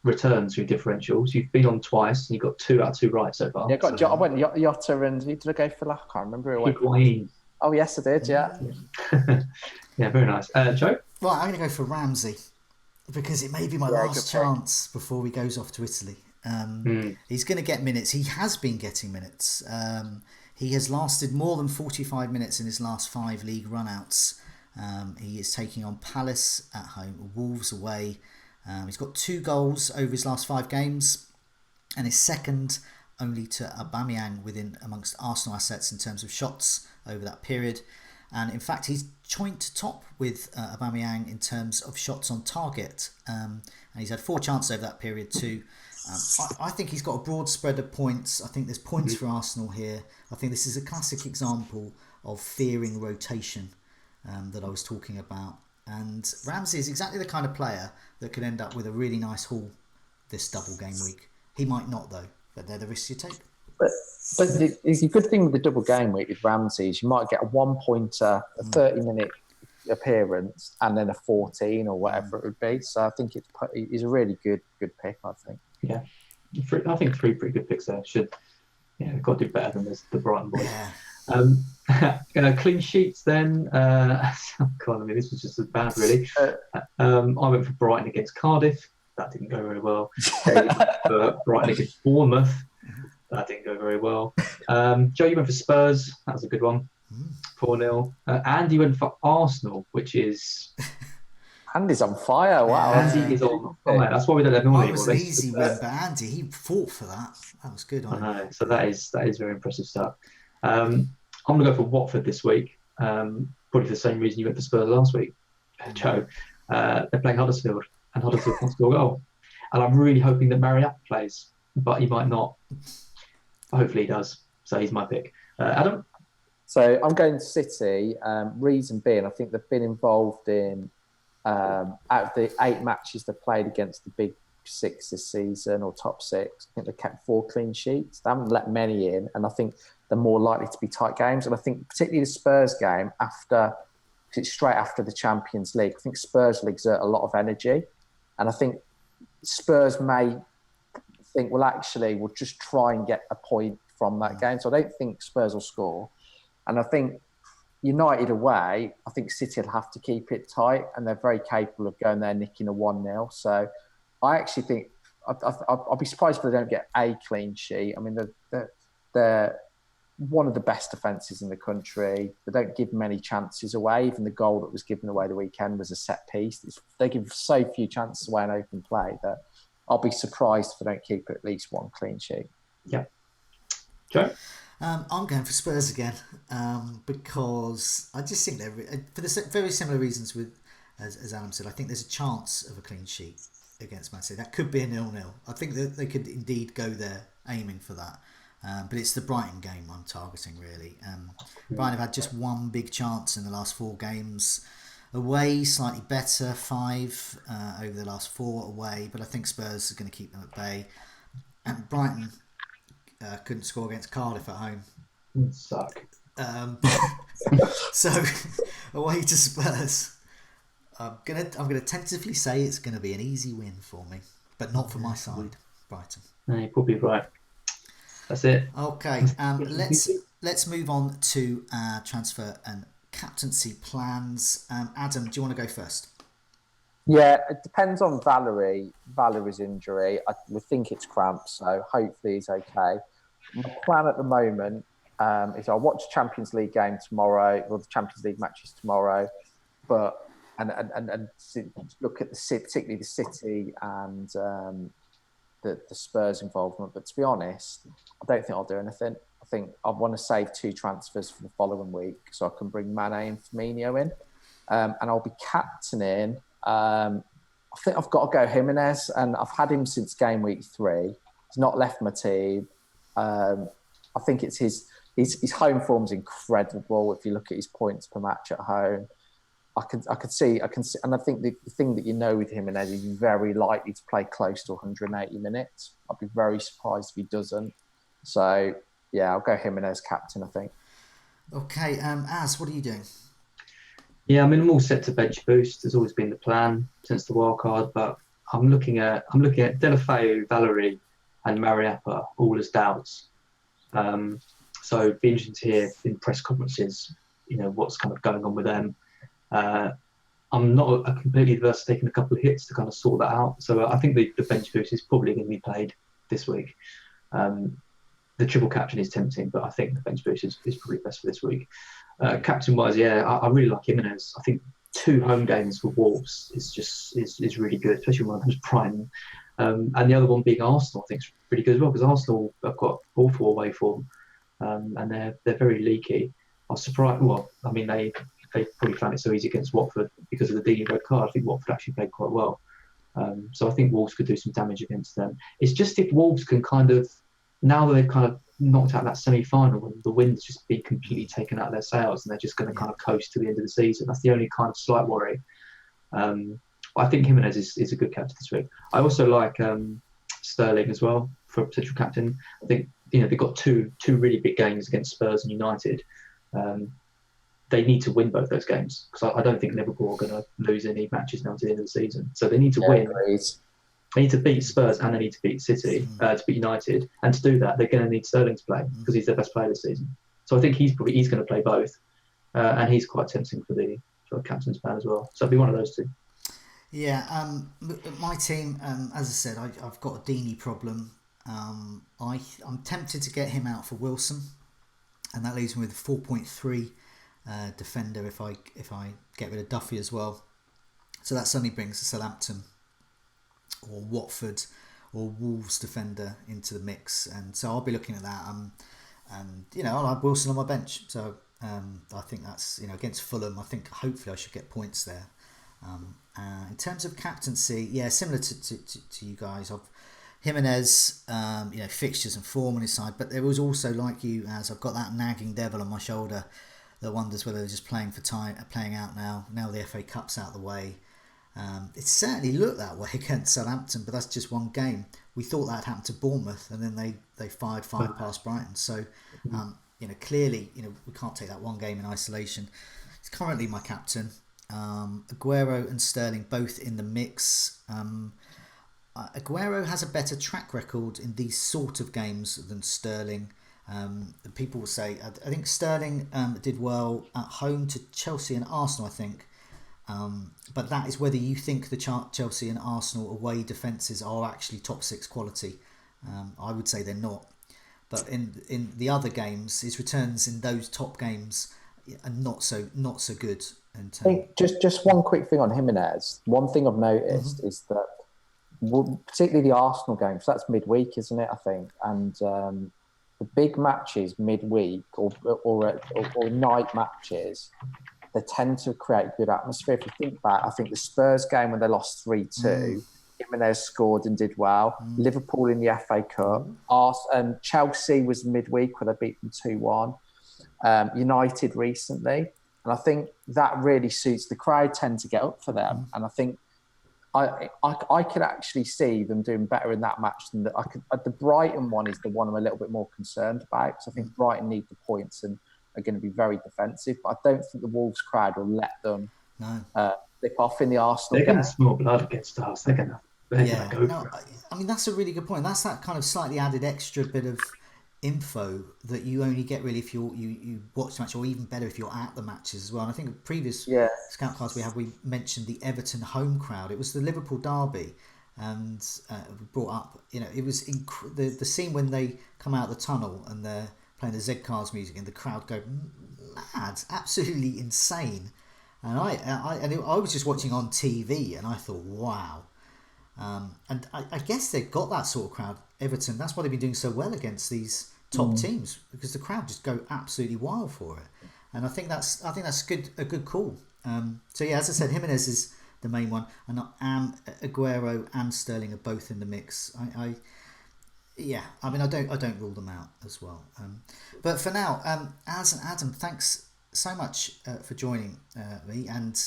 returns through differentials. You've been on twice and you've got 2 out of 2 right so far. Yeah, I went Jota and who did I go for? I can't remember who I went. Oh yes, I did. Yeah. Yeah, very nice. Joe? Right, I'm going to go for Ramsey because it may be my last chance before he goes off to Italy. He's going to get minutes. He has been getting minutes. He has lasted more than 45 minutes in his last 5 league run-outs. He is taking on Palace at home, Wolves away. He's got 2 goals over his last 5 games and is second only to Aubameyang amongst Arsenal assets in terms of shots over that period. And in fact, he's joint top with Aubameyang in terms of shots on target. And he's had 4 chances over that period too. I think he's got a broad spread of points. I think there's points for Arsenal here. I think this is a classic example of fearing rotation that I was talking about. And Ramsey is exactly the kind of player that could end up with a really nice haul this double game week. He might not though, but they're the risks you take. But the good thing with the double game week with Ramsey is you might get a 1-pointer, a 30-minute appearance, and then a 14 or whatever it would be. So I think he's a really good pick, I think. Yeah, I think 3 pretty good picks there. Got to do better than the Brighton boys. Yeah. Clean sheets then. This was just as bad, really. I went for Brighton against Cardiff. That didn't go very well. Brighton against Bournemouth. That didn't go very well. Joe, you went for Spurs. That was a good one. 4-0. Andy went for Arsenal, which is... Andy's on fire. Wow. Andy is on fire. That's why we don't have normally. It was an easy win, but Andy, he fought for that. That was good. I know. So that is very impressive stuff. I'm going to go for Watford this week. Probably for the same reason you went for Spurs last week, Joe. They're playing Huddersfield, and Huddersfield can't score a goal. And I'm really hoping that Mariappa plays, but he might not. Hopefully he does. So he's my pick. Adam? So I'm going to City. Reason being, I think they've been involved in out of the 8 matches they played against the big 6 this season, or top 6. I think they kept 4 clean sheets. They haven't let many in, and I think they're more likely to be tight games. And I think particularly the Spurs game, it's straight after the Champions League, I think Spurs will exert a lot of energy, and I think Spurs may think, well, actually, we'll just try and get a point from that game. So I don't think Spurs will score. And I think United away, I think City will have to keep it tight, and they're very capable of going there nicking a 1-0. So I actually think I'll be surprised if they don't get a clean sheet. I mean, they're one of the best defences in the country. They don't give many chances away. Even the goal that was given away the weekend was a set piece. They give so few chances away in open play that I'll be surprised if they don't keep at least 1 clean sheet. Yeah. Joe? I'm going for Spurs again, because I just think they're, for the very similar reasons as Adam said, I think there's a chance of a clean sheet against Man City. That could be a 0-0. I think that they could indeed go there aiming for that. But it's the Brighton game I'm targeting, really. Brighton have had just 1 big chance in the last 4 games. Away, slightly better, 5 over the last 4 away, but I think Spurs are going to keep them at bay. And Brighton couldn't score against Cardiff at home. Suck. So away to Spurs. I'm gonna tentatively say it's gonna be an easy win for me, but not for my side, Brighton. No, you're probably right. That's it. Okay, let's move on to transfer and captaincy plans. Adam, do you want to go first? Yeah, it depends on Valerie's injury. We think it's cramps, so hopefully he's okay. My plan at the moment is I'll watch Champions League game tomorrow, or the Champions League matches tomorrow, but and look at particularly the City and the Spurs involvement. But to be honest, I don't think I'll do anything. I think I want to save 2 transfers for the following week, so I can bring Mane and Firmino in, and I'll be captaining. I think I've got to go Jimenez, and I've had him since game week 3. He's not left my team. I think it's his home form's incredible. If you look at his points per match at home, I can see, and I think the thing that with Jimenez is he's very likely to play close to 180 minutes. I'd be very surprised if he doesn't. So yeah, I'll go Jimenez captain, I think. Okay, Az, what are you doing? Yeah, I mean, I'm all set to bench boost. Has always been the plan since the wild card, but I'm looking at Delafeu, Valerie, and Mariappa all as doubts. So it'd be interesting to hear in press conferences, what's kind of going on with them. I'm not completely adverse to taking a couple of hits to kind of sort that out. So I think the bench boost is probably going to be played this week. The triple captain is tempting, but I think the bench boost is probably best for this week. Captain-wise, yeah, I really like Jimenez. I think 2 home games for Wolves is really good, especially one of them's Brighton. And the other one being Arsenal, I think is pretty good as well, because Arsenal have got awful away form, and they're very leaky. I was surprised. Well, I mean, they probably found it so easy against Watford because of the Deeney red card. I think Watford actually played quite well. So I think Wolves could do some damage against them. It's just if Wolves can kind of, now that they've kind of knocked out that semi-final, when the wind's just been completely taken out of their sails and they're just going to kind of coast to the end of the season. That's the only kind of slight worry. I think Jimenez is a good captain this week. I also like Sterling as well for a potential captain. I think they've got two really big games against Spurs and United. They need to win both those games, because I don't think Liverpool are going to lose any matches now to the end of the season. So they need to win. Please. They need to beat Spurs and they need to beat City, to beat United. And to do that, they're going to need Sterling to play, because he's their best player this season. So I think he's going to play both, and he's quite tempting for the captain's plan as well. So it'll be one of those 2. Yeah, my team, as I said, I've got a Deeney problem. I'm tempted to get him out for Wilson, and that leaves me with a 4.3 defender if I get rid of Duffy as well. So that suddenly brings a Southampton or Watford or Wolves defender into the mix, and so I'll be looking at that. And I'll have Wilson on my bench. So I think that's against Fulham. I think hopefully I should get points there. In terms of captaincy, yeah, similar to you guys, I've Jimenez, fixtures and form on his side, but there was also, like you, as I've got that nagging devil on my shoulder that wonders whether they're just playing for time, playing out now. Now the FA Cup's out of the way. It certainly looked that way against Southampton, but that's just one game. We thought that happened to Bournemouth, and then they fired 5 past Brighton. So, clearly, we can't take that one game in isolation. He's currently my captain. Aguero and Sterling both in the mix. Aguero has a better track record in these sort of games than Sterling. People will say, I think Sterling did well at home to Chelsea and Arsenal, I think. But that is whether you think the Chelsea and Arsenal away defences are actually top 6 quality. I would say they're not. But in the other games, his returns in those top games are not so good. I think just one quick thing on Jimenez. One thing I've noticed is that, particularly the Arsenal game, so that's midweek, isn't it? I think, and the big matches midweek or night matches, they tend to create good atmosphere. If you think back, I think the Spurs game when they lost 3-2, Jimenez scored and did well. Liverpool in the FA Cup, Chelsea was midweek where they beat them 2-1. United recently, and I think that really suits the crowd. Tend to get up for them, and I think I could actually see them doing better in that match than the Brighton one is the one I'm a little bit more concerned about, because I think Brighton need the points and are going to be very defensive. But I don't think the Wolves crowd will let them slip off in the Arsenal. They're going to smell blood against us. They're going to go for it. I mean, that's a really good point. That's that kind of slightly added extra bit of info that you only get really if you watch the match, or even better if you're at the matches as well. And I think previous Scoutcast we mentioned the Everton home crowd. It was the Liverpool derby, and we brought up, it was the scene when they come out of the tunnel and they're playing the Z-Cars music and the crowd go mad, absolutely insane. And I was just watching on TV and I thought, wow. And I guess they've got that sort of crowd, Everton. That's why they've been doing so well against these top teams, because the crowd just go absolutely wild for it. And I think that's a good call. So yeah, as I said, Jimenez is the main one, and Aguero and Sterling are both in the mix. I don't rule them out as well. But for now, Adam, thanks so much for joining me, and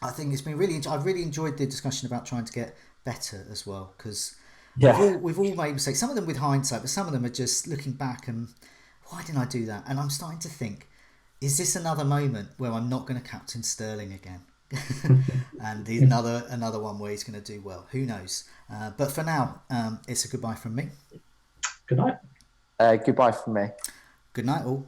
I think it's been I've really enjoyed the discussion about trying to get better as well, because we've all made mistakes. Some of them with hindsight, but some of them are just looking back and why didn't I do that? And I'm starting to think, is this another moment where I'm not going to captain Sterling again? And another one where he's going to do well. Who knows? But for now, it's a goodbye from me. Good night. Goodbye from me. Good night all.